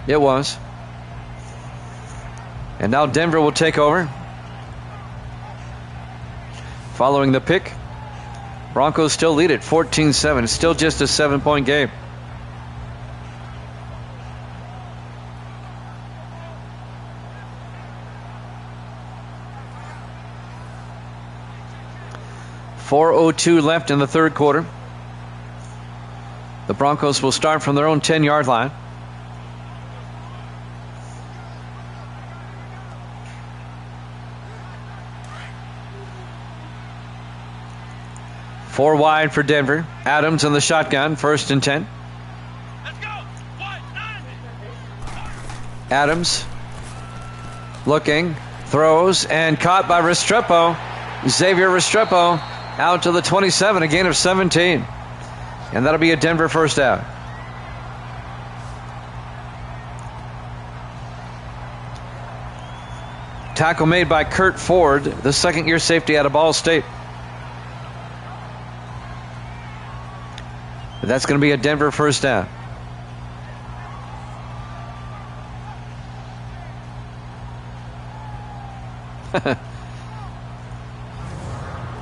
It was. And now Denver will take over. Following the pick, Broncos still lead it 14-7. It's still just a 7-point game. .402 left in the third quarter. The Broncos will start from their own 10-yard line. Four wide for Denver. Adams in the shotgun, 1st and 10. Let's go. 1-9. Adams looking, throws, and caught by Restrepo. Xavier Restrepo out to the 27, a gain of 17. And that'll be a Denver first down. Tackle made by Kurt Ford, the 2nd-year safety out of Ball State. That's going to be a Denver first down.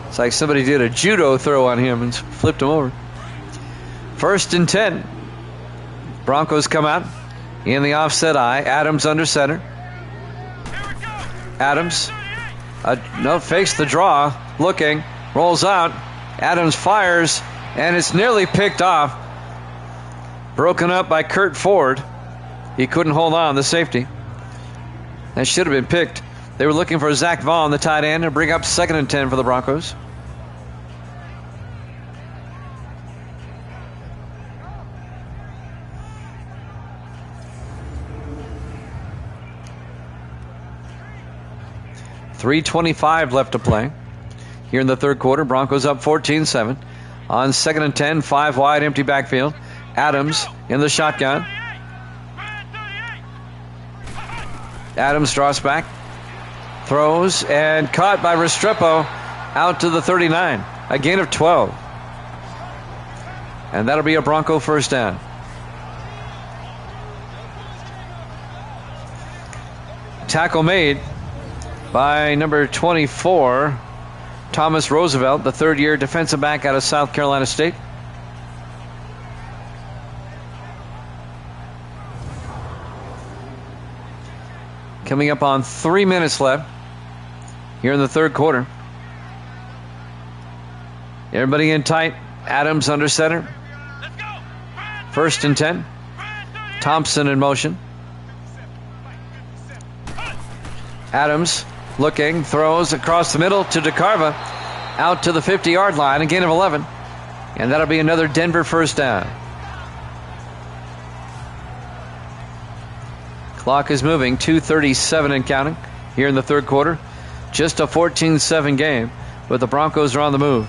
It's like somebody did a judo throw on him and flipped him over. 1st and 10. Broncos come out in the offset eye. Adams under center. Adams fakes the draw, looking, rolls out. Adams fires, and it's nearly picked off. Broken up by Kurt Ford. He couldn't hold on, the safety. That should have been picked. They were looking for Zach Vaughn, the tight end, to bring up 2nd and 10 for the Broncos. .325 left to play here in the third quarter. Broncos up 14-7. On 2nd and 10, 5 wide, empty backfield. Adams in the shotgun. Adams draws back, throws, and caught by Restrepo out to the 39. A gain of 12. And that'll be a Bronco first down. Tackle made by number 24, Thomas Roosevelt, the third-year defensive back out of South Carolina State. Coming up on 3 minutes left here in the third quarter. Everybody in tight. Adams under center. First and 10. Thompson in motion. Adams looking, throws across the middle to DeCarva. Out to the 50-yard line, a gain of 11. And that'll be another Denver first down. Clock is moving, 2:37 and counting here in the third quarter. Just a 14-7 game, but the Broncos are on the move.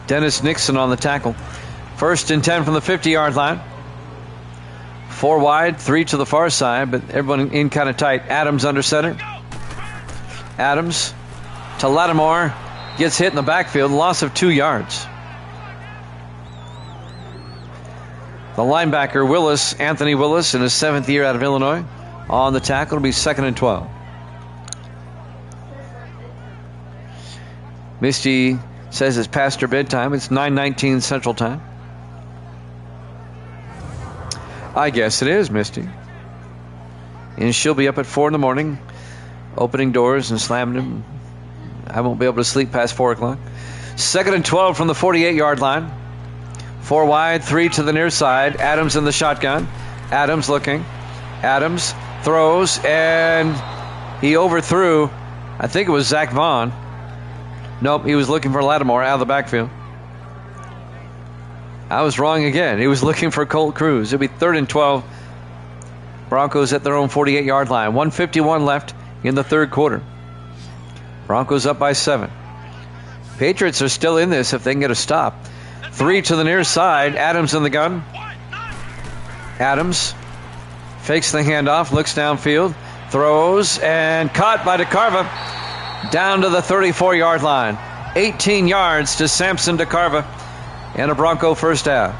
Dennis Nixon on the tackle. First and 10 from the 50-yard line. 4 wide, 3 to the far side, but everyone in kind of tight. Adams under center. Adams to Lattimore. Gets hit in the backfield. Loss of 2 yards. The linebacker, Willis, Anthony Willis, in his 7th year out of Illinois. On the tackle. It'll be 2nd and 12. Misty says it's past her bedtime. It's 9:19 Central Time. I guess it is, Misty. And she'll be up at 4 in the morning, opening doors and slamming them. I won't be able to sleep past 4 o'clock. 2nd and 12 from the 48-yard line. 4 wide, 3 to the near side. Adams in the shotgun. Adams looking. Adams throws, and he overthrew. I think it was Zach Vaughn. Nope, he was looking for Lattimore out of the backfield. I was wrong again. He was looking for Colt Cruz. It'll be 3rd and 12. Broncos at their own 48-yard line. 1:51 left in the third quarter. Broncos up by 7. Patriots are still in this if they can get a stop. 3 to the near side. Adams in the gun. Adams fakes the handoff, looks downfield, throws, and caught by DeCarva. Down to the 34-yard line. 18 yards to Samson DeCarva. And a Bronco first down.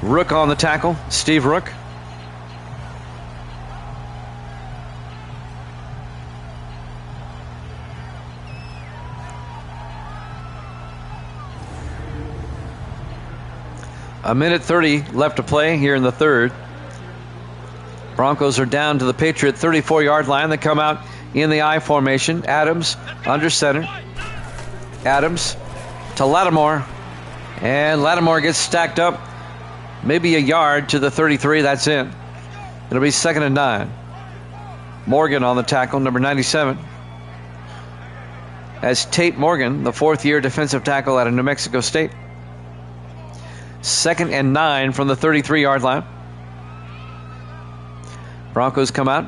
Rook on the tackle. Steve Rook. A minute 30 left to play here in the third. Broncos are down to the Patriot 34-yard line. They come out in the I formation. Adams under center. Adams to Lattimore. And Lattimore gets stacked up. Maybe a yard to the 33. That's it. It'll be 2nd and 9. Morgan on the tackle, number 97. As Tate Morgan, the 4th-year defensive tackle out of New Mexico State. 2nd and 9 from the 33-yard line. Broncos come out.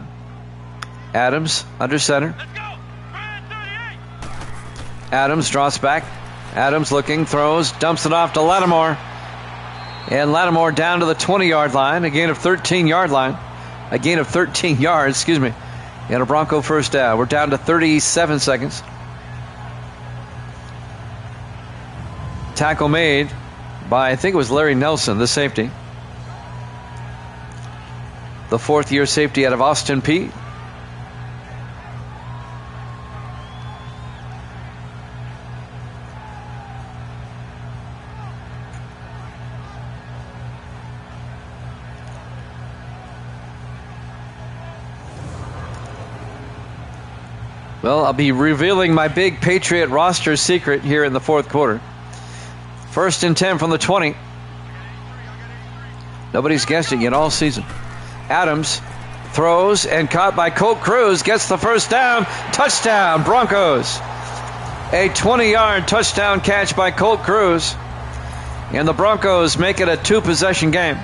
Adams under center. Adams draws back. Adams looking, throws, dumps it off to Lattimore. And Lattimore down to the 20-yard line. A gain of 13-yard line. A gain of 13 yards, excuse me. And a Bronco first down. We're down to 37 seconds. Tackle made by, I think it was Larry Nelson, the safety. The 4th-year safety out of Austin Peay. Well, I'll be revealing my big Patriot roster secret here in the fourth quarter. 1st and 10 from the 20. Nobody's guessed it yet all season. Adams throws and caught by Colt Cruz. Gets the first down. Touchdown, Broncos. A 20-yard touchdown catch by Colt Cruz. And the Broncos make it a 2-possession game.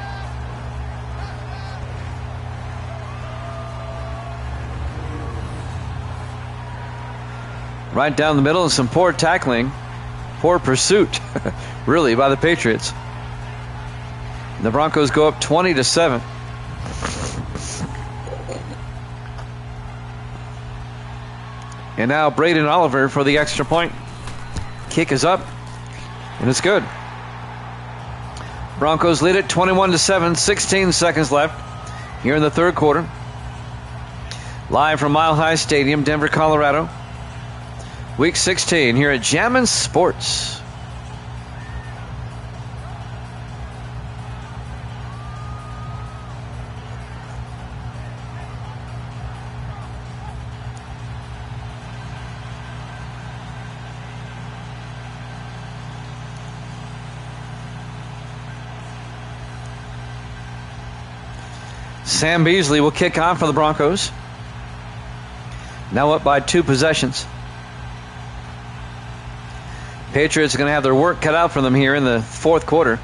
Right down the middle and some poor tackling. Poor pursuit, really, by the Patriots. The Broncos go up 20-7. And now Braden Oliver for the extra point. kick is up, and it's good. Broncos lead it 21-7, 16 seconds left here in the third quarter. Live from Mile High Stadium, Denver, Colorado. Week 16 here at Jammin' Sports. Sam Beasley will kick on for the Broncos. Now up by 2 possessions. Patriots are going to have their work cut out for them here in the fourth quarter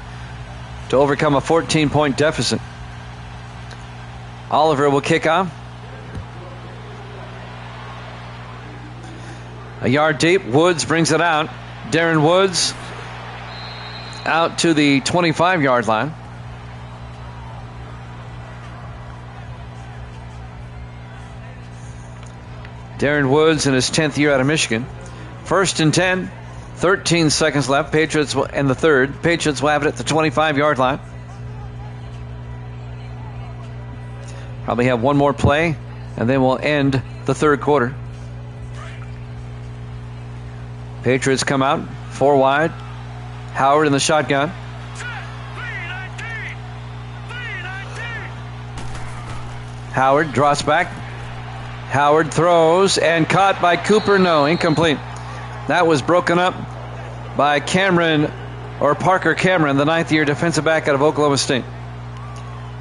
to overcome a 14-point deficit. Oliver will kick on. A yard deep. Woods brings it out. Darren Woods out to the 25-yard line. Darren Woods in his 10th year out of Michigan. 1st and 10, 13 seconds left. Patriots will end the third. Patriots will have it at the 25-yard line. Probably have one more play, and then we'll end the third quarter. Patriots come out, 4 wide. Howard in the shotgun. Howard drops back. Howard throws and caught by Cooper. No, incomplete. That was broken up by Parker Cameron, the 9th-year defensive back out of Oklahoma State.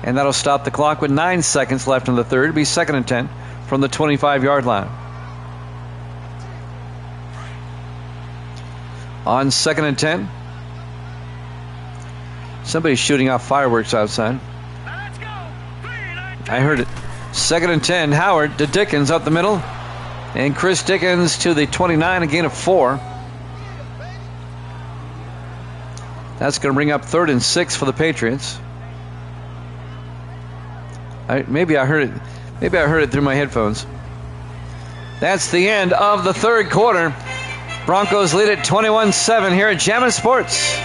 And that'll stop the clock with 9 seconds left in the third. It'll be 2nd and 10 from the 25-yard line. On 2nd and 10. Somebody's shooting off fireworks outside. I heard it. 2nd and 10. Howard to Dickens up the middle. And Chris Dickens to the 29, a gain of 4. That's going to bring up 3rd and 6 for the Patriots. Maybe I heard it through my headphones. That's the end of the third quarter. Broncos lead it 21-7 here at Jammin' Sports.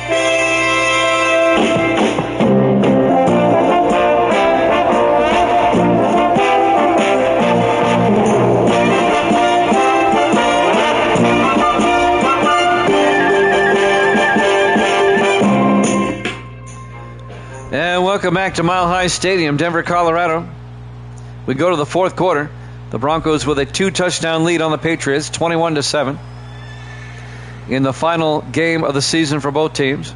And welcome back to Mile High Stadium, Denver, Colorado. We go to the fourth quarter. The Broncos with a 2-touchdown lead on the Patriots, 21-7. In the final game of the season for both teams.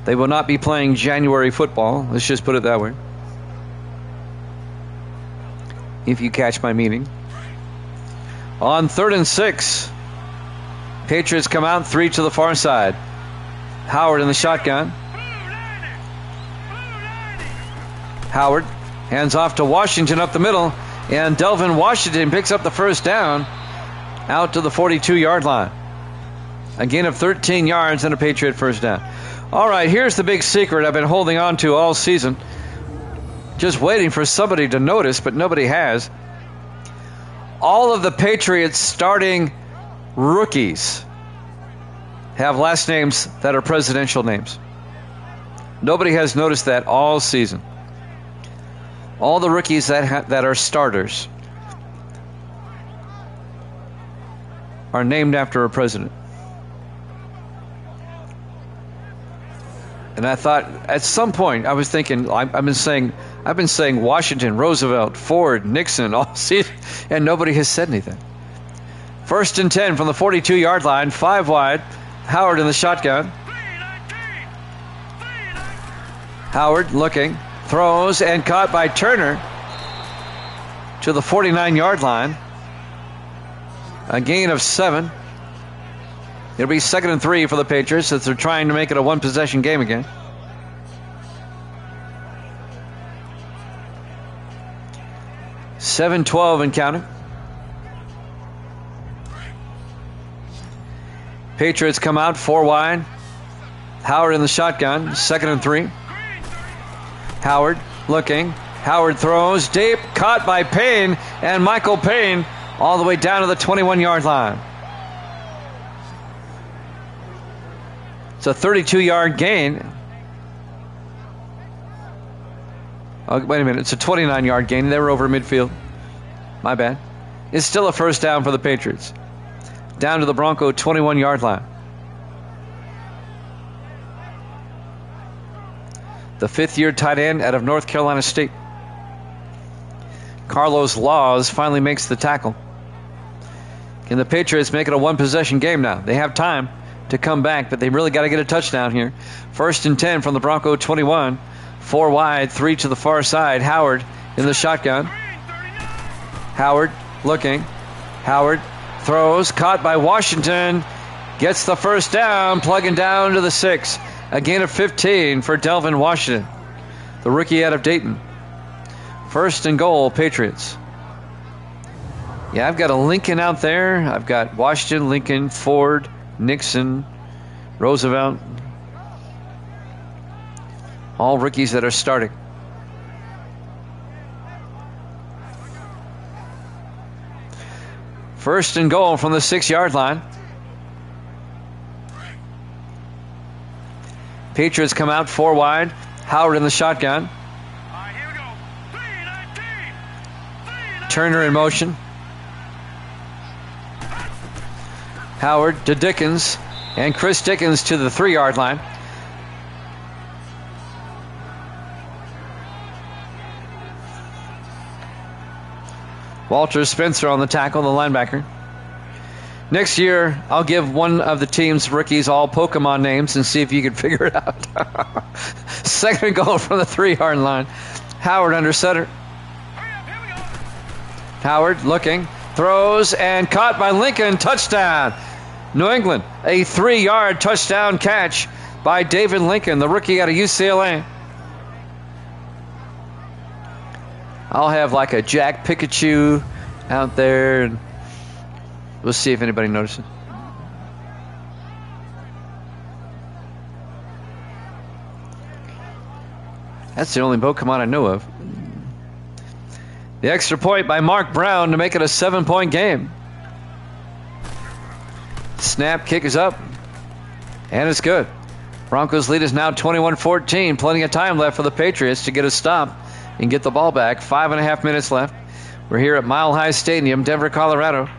They will not be playing January football. Let's just put it that way. If you catch my meaning. On 3rd and 6. Patriots come out, 3 to the far side. Howard in the shotgun. Howard hands off to Washington up the middle, and Delvin Washington picks up the first down out to the 42-yard line. A gain of 13 yards and a Patriot first down. All right, here's the big secret I've been holding on to all season. Just waiting for somebody to notice, but nobody has. All of the Patriots starting rookies have last names that are presidential names. Nobody has noticed that all season. All the rookies that are starters are named after a president. And I thought, at some point, I was thinking, I've been saying Washington, Roosevelt, Ford, Nixon all season, and nobody has said anything. 1st and 10 from the 42-yard line, 5 wide. Howard in the shotgun. Howard looking. Throws and caught by Turner to the 49-yard line. A gain of 7. It'll be 2nd and 3 for the Patriots as they're trying to make it a one-possession game again. $7-12 and counting. Patriots come out 4 wide. Howard in the shotgun. 2nd and 3. Howard looking. Howard throws deep. Caught by Payne. And Michael Payne all the way down to the 21-yard line. It's a 32-yard gain. Oh, wait a minute. It's a 29-yard gain. They were over midfield. My bad. It's still a first down for the Patriots. Down to the Bronco 21-yard line. The fifth-year tight end out of North Carolina State. Carlos Laws finally makes the tackle. Can the Patriots make it a one-possession game now? They have time to come back, but they really got to get a touchdown here. 1st and 10 from the Bronco 21. 4 wide, 3 to the far side. Howard in the shotgun. Howard looking. Howard throws, caught by Washington. Gets the first down, plugging down to the 6. A gain of 15 for Delvin Washington, the rookie out of Dayton. 1st and goal, Patriots. Yeah, I've got a Lincoln out there. I've got Washington, Lincoln, Ford, Nixon, Roosevelt. All rookies that are starting. First and goal from the 6-yard line. Patriots come out 4 wide. Howard in the shotgun. All right, here we go. 3-19. Turner in motion. Howard to Dickens. And Chris Dickens to the 3-yard line. Walter Spencer on the tackle, the linebacker. Next year, I'll give one of the team's rookies all Pokemon names and see if you can figure it out. 2nd and goal from the 3-yard line. Howard under center. Howard looking, throws, and caught by Lincoln. Touchdown. New England, a 3-yard touchdown catch by David Lincoln, the rookie out of UCLA. I'll have like a Jack Pikachu out there, and we'll see if anybody notices. That's the only Pokemon I know of. The extra point by Mark Brown to make it a 7-point game. Snap, kick is up, and it's good. Broncos lead is now 21-14. Plenty of time left for the Patriots to get a stop and get the ball back. 5.5 minutes left. We're here at Mile High Stadium, Denver, Colorado.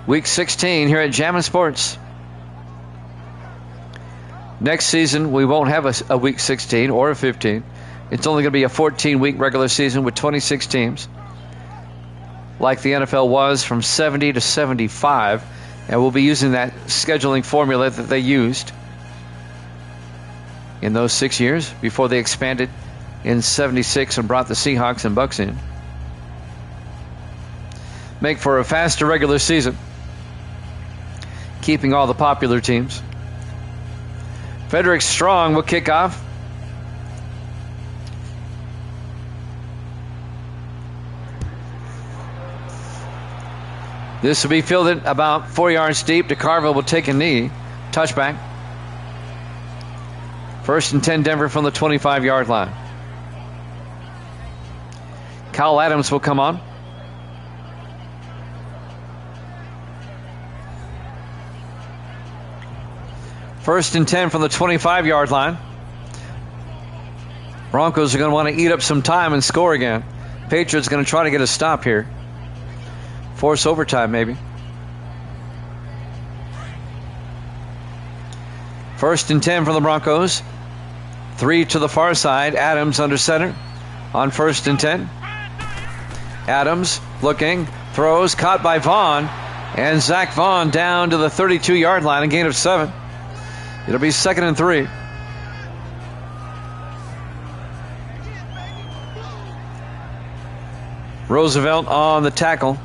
Week 16 here at Jammin' Sports. Next season, we won't have a Week 16 or a 15. It's only going to be a 14-week regular season with 26 teams, like the NFL was from 70 to 75. And we'll be using that scheduling formula that they used in those 6 years before they expanded in 76 and brought the Seahawks and Bucks in. Make for a faster regular season, keeping all the popular teams. Frederick Strong will kick off. This will be fielded about 4 yards deep. DeCarville will take a knee. Touchback. 1st and 10 Denver from the 25-yard line. Kyle Adams will come on. First and 10 from the 25-yard line. Broncos are going to want to eat up some time and score again. Patriots going to try to get a stop here. Force overtime, maybe. 1st and 10 from the Broncos. 3 to the far side. Adams under center on 1st and 10. Adams looking, throws, caught by Vaughn, and Zach Vaughn down to the 32-yard line, a gain of 7. It'll be 2nd and 3. Roosevelt on the tackle.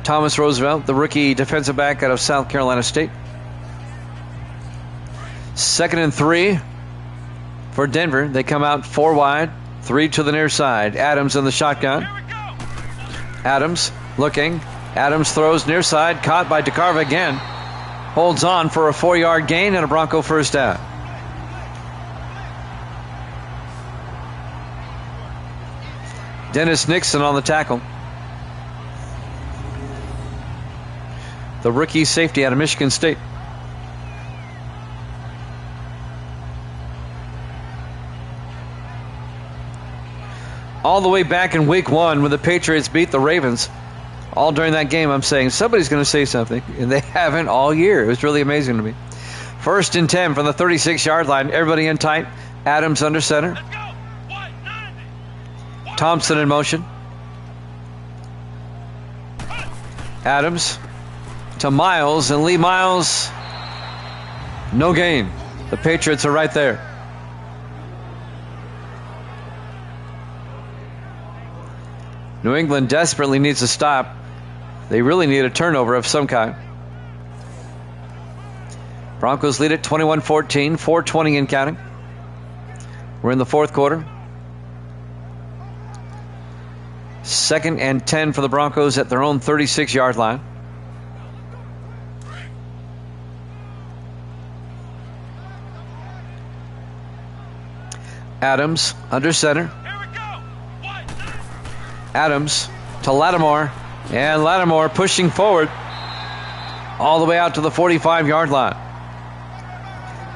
Thomas Roosevelt, the rookie defensive back out of South Carolina State. 2nd and 3 for Denver. They come out 4 wide, 3 to the near side. Adams in the shotgun. Adams looking. Adams throws near side, caught by DeCarva again. Holds on for a 4-yard gain and a Bronco first down. Dennis Nixon on the tackle. The rookie safety out of Michigan State. all the way back in week 1 when the Patriots beat the Ravens. All during that game, I'm saying somebody's going to say something, and they haven't all year. It was really amazing to me. 1st and 10 from the 36-yard line. Everybody in tight. Adams under center. Let's go. 190. Thompson in motion. Adams to Miles, and Lee Miles, no gain. The Patriots are right there. New England desperately needs to stop. They really need a turnover of some kind. Broncos lead it 21-14, 4:20 in counting. We're in the 4th quarter. 2nd and 10 for the Broncos at their own 36-yard line. Adams under center. Here we go. 190. Adams to Lattimore. And Lattimore pushing forward all the way out to the 45-yard line.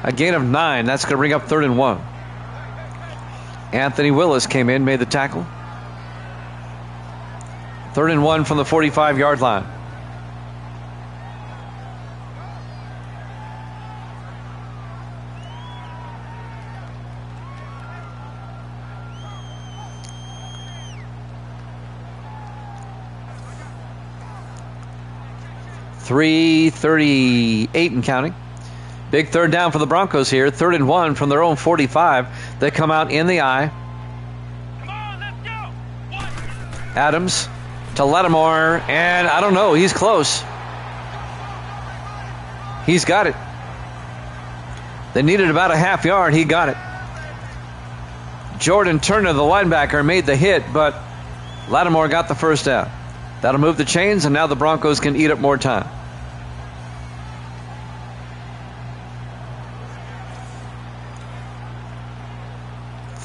A gain of 9. That's going to bring up 3rd and 1. Anthony Willis came in, made the tackle. 3rd and 1 from the 45-yard line. .338 and counting. Big 3rd down for the Broncos here. 3rd and 1 from their own 45. They come out in the eye. Come on, let's go. Adams to Lattimore, and I don't know, he's close. He's got it. They needed about a half yard. He got it. Jordan Turner, the linebacker, made the hit, but Lattimore got the first down. That'll move the chains, and now the Broncos can eat up more time.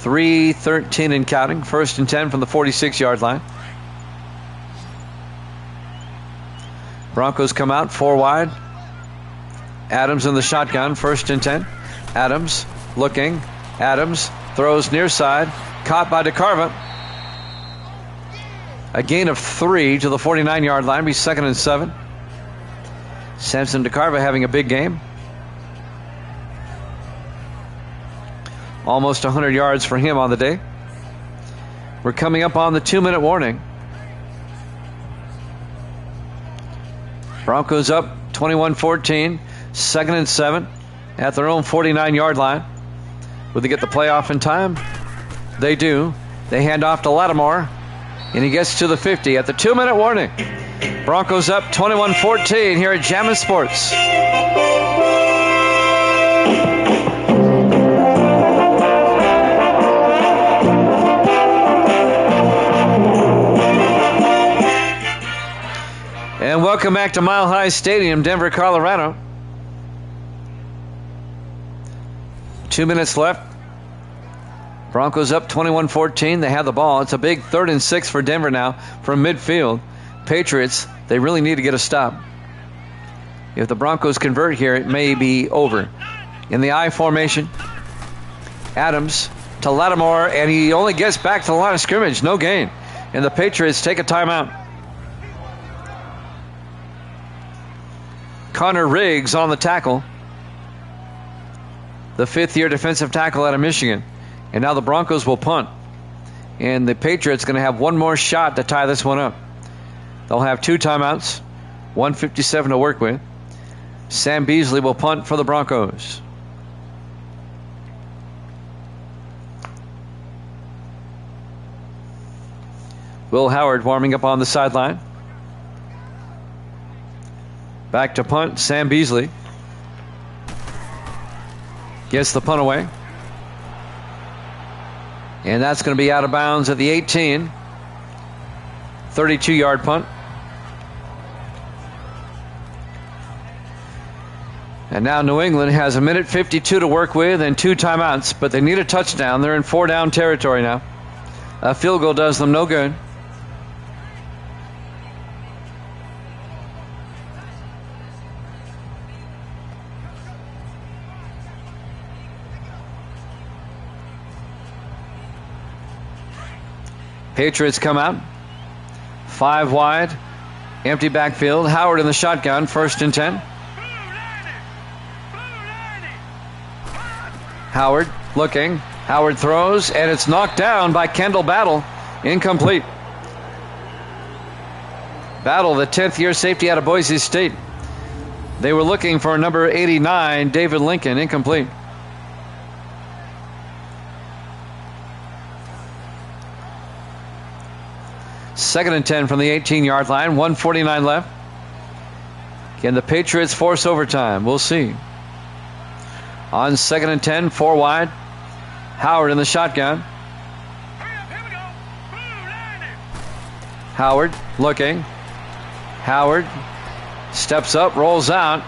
.313 and counting. 1st and 10 from the 46-yard line. Broncos come out 4 wide. Adams in the shotgun. 1st and 10. Adams looking. Adams throws near side. Caught by DeCarva. A gain of 3 to the 49-yard line. Be 2nd and 7. Samson DeCarva having a big game. Almost 100 yards for him on the day. We're coming up on the 2-minute warning. Broncos up 21-14. 2nd and 7 at their own 49-yard line. Will they get the playoff in time? They do. They hand off to Lattimore, and he gets to the 50 at the 2-minute warning. Broncos up 21-14 here at Jammin' Sports. And welcome back to Mile High Stadium, Denver, Colorado. 2 minutes left. Broncos up 21-14. They have the ball. It's a big 3rd and 6 for Denver now from midfield. Patriots, they really need to get a stop. If the Broncos convert here, it may be over. In the I formation, Adams to Lattimore, and he only gets back to the line of scrimmage. No gain. And the Patriots take a timeout. Connor Riggs on the tackle. The 5th-year defensive tackle out of Michigan. And now the Broncos will punt. And the Patriots going to have one more shot to tie this one up. They'll have 2 timeouts. 1:57 to work with. Sam Beasley will punt for the Broncos. Will Howard warming up on the sideline. Back to punt, Sam Beasley. Gets the punt away. And that's going to be out of bounds at the 18. 32-yard punt. And now New England has 1:52 to work with and 2 timeouts, but they need a touchdown. They're in 4-down territory now. A field goal does them no good. Patriots come out. 5 wide. Empty backfield. Howard in the shotgun. 1st and 10. Howard looking. Howard throws, and it's knocked down by Kendall Battle. Incomplete. Battle, the 10th-year safety out of Boise State. They were looking for number 89, David Lincoln. Incomplete. Second and 10 from the 18-yard line. 1:49 left. Can the Patriots force overtime? We'll see. On 2nd and 10, 4 wide. Howard in the shotgun. Howard looking. Howard steps up, rolls out,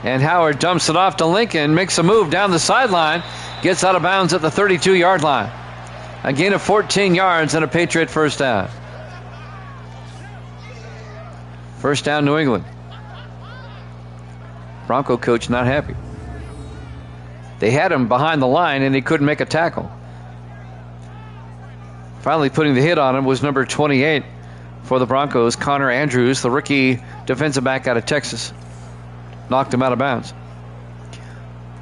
and Howard dumps it off to Lincoln, makes a move down the sideline, gets out of bounds at the 32-yard line. A gain of 14 yards and a Patriot first down. First down, New England. Bronco coach not happy. They had him behind the line and he couldn't make a tackle. Finally putting the hit on him was number 28 for the Broncos, Connor Andrews, the rookie defensive back out of Texas. Knocked him out of bounds.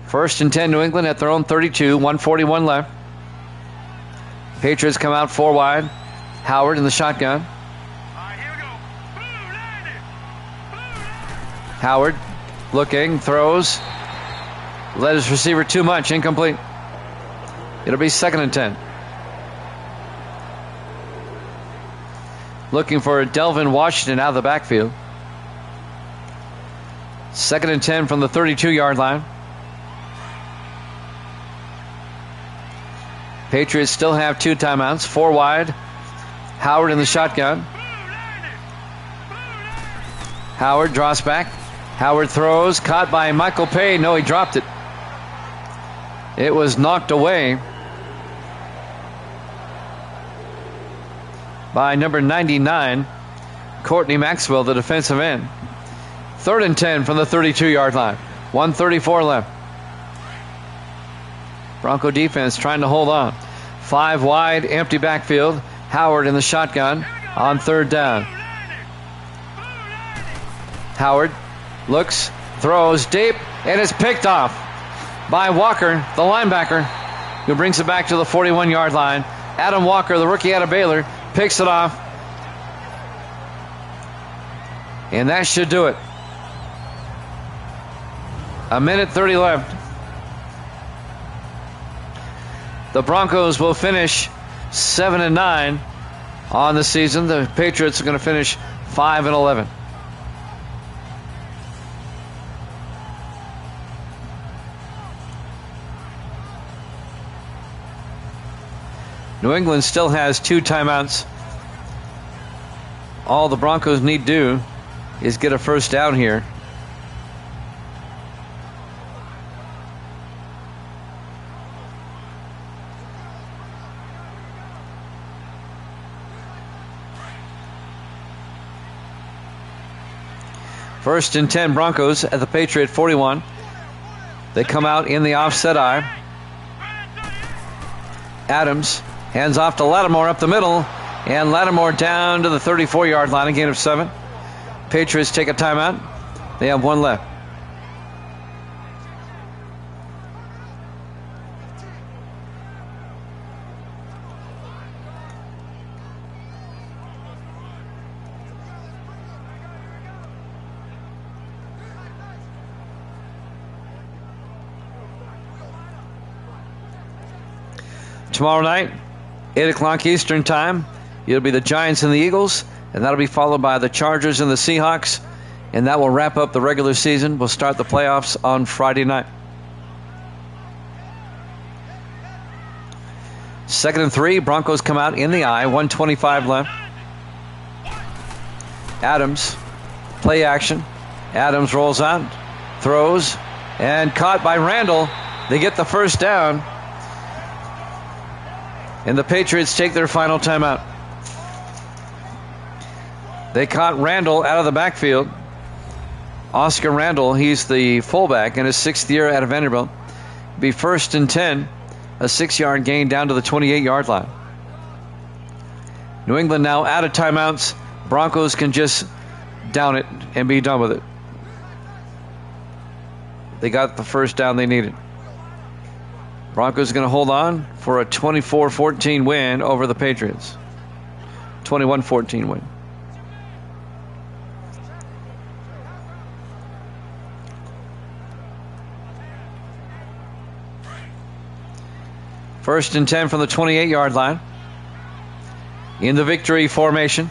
1st and 10, New England at their own 32, 1:41 left. Patriots come out 4 wide. Howard in the shotgun. Howard looking, throws. Led his receiver too much, incomplete. It'll be 2nd and 10. Looking for Delvin Washington out of the backfield. 2nd and 10 from the 32-yard line. Patriots still have 2 timeouts, 4 wide. Howard in the shotgun. Howard draws back. Howard throws, caught by Michael Pay. No, he dropped it. It was knocked away by number 99, Courtney Maxwell, the defensive end. 3rd and 10 from the 32-yard line. 1:34 left. Bronco defense trying to hold on. 5 wide, empty backfield. Howard in the shotgun on 3rd down. Howard looks, throws deep, and is picked off by Walker, the linebacker, who brings it back to the 41-yard line. Adam Walker, the rookie out of Baylor, picks it off. And that should do it. 1:30 left. The Broncos will finish 7-9 on the season. The Patriots are going to finish 5-11. New England still has 2 timeouts. All the Broncos need to do is get a first down here. First and 10 Broncos at the Patriot 41. They come out in the offset eye. Adams hands off to Lattimore up the middle, and Lattimore down to the 34-yard line, a gain of 7. Patriots take a timeout. They have 1 left. Tomorrow night, 8 o'clock Eastern Time, it'll be the Giants and the Eagles, and that'll be followed by the Chargers and the Seahawks, and that will wrap up the regular season. We'll start the playoffs on Friday night. 2nd and 3, Broncos come out in the eye, 1:25 left. Adams, play action. Adams rolls out, throws, and caught by Randall. They get the first down. And the Patriots take their final timeout. They caught Randall out of the backfield. Oscar Randall, he's the fullback in his 6th year out of Vanderbilt. Be 1st and 10, a 6-yard gain down to the 28-yard line. New England now out of timeouts. Broncos can just down it and be done with it. They got the first down they needed. Broncos going to hold on for a 24-14 win over the Patriots. 21-14 win. First and 10 from the 28-yard line. In the victory formation.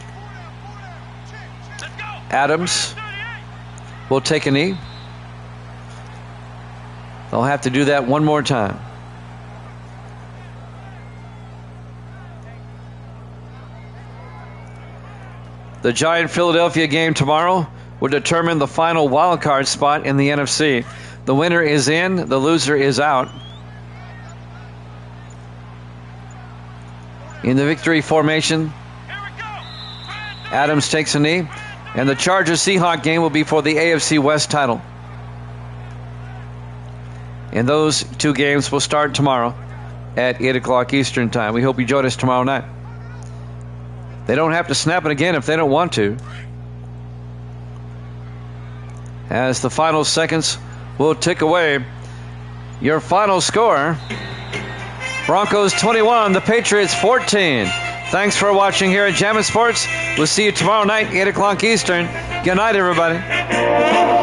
Adams will take a knee. They'll have to do that one more time. The Giant-Philadelphia game tomorrow will determine the final wild card spot in the NFC. The winner is in, the loser is out. In the victory formation, Adams takes a knee, and the Chargers-Seahawks game will be for the AFC West title. And those two games will start tomorrow at 8 o'clock Eastern time. We hope you join us tomorrow night. They don't have to snap it again if they don't want to. As the final seconds will tick away, your final score, Broncos 21, the Patriots 14. Thanks for watching here at Jammin' Sports. We'll see you tomorrow night, 8 o'clock Eastern. Good night, everybody.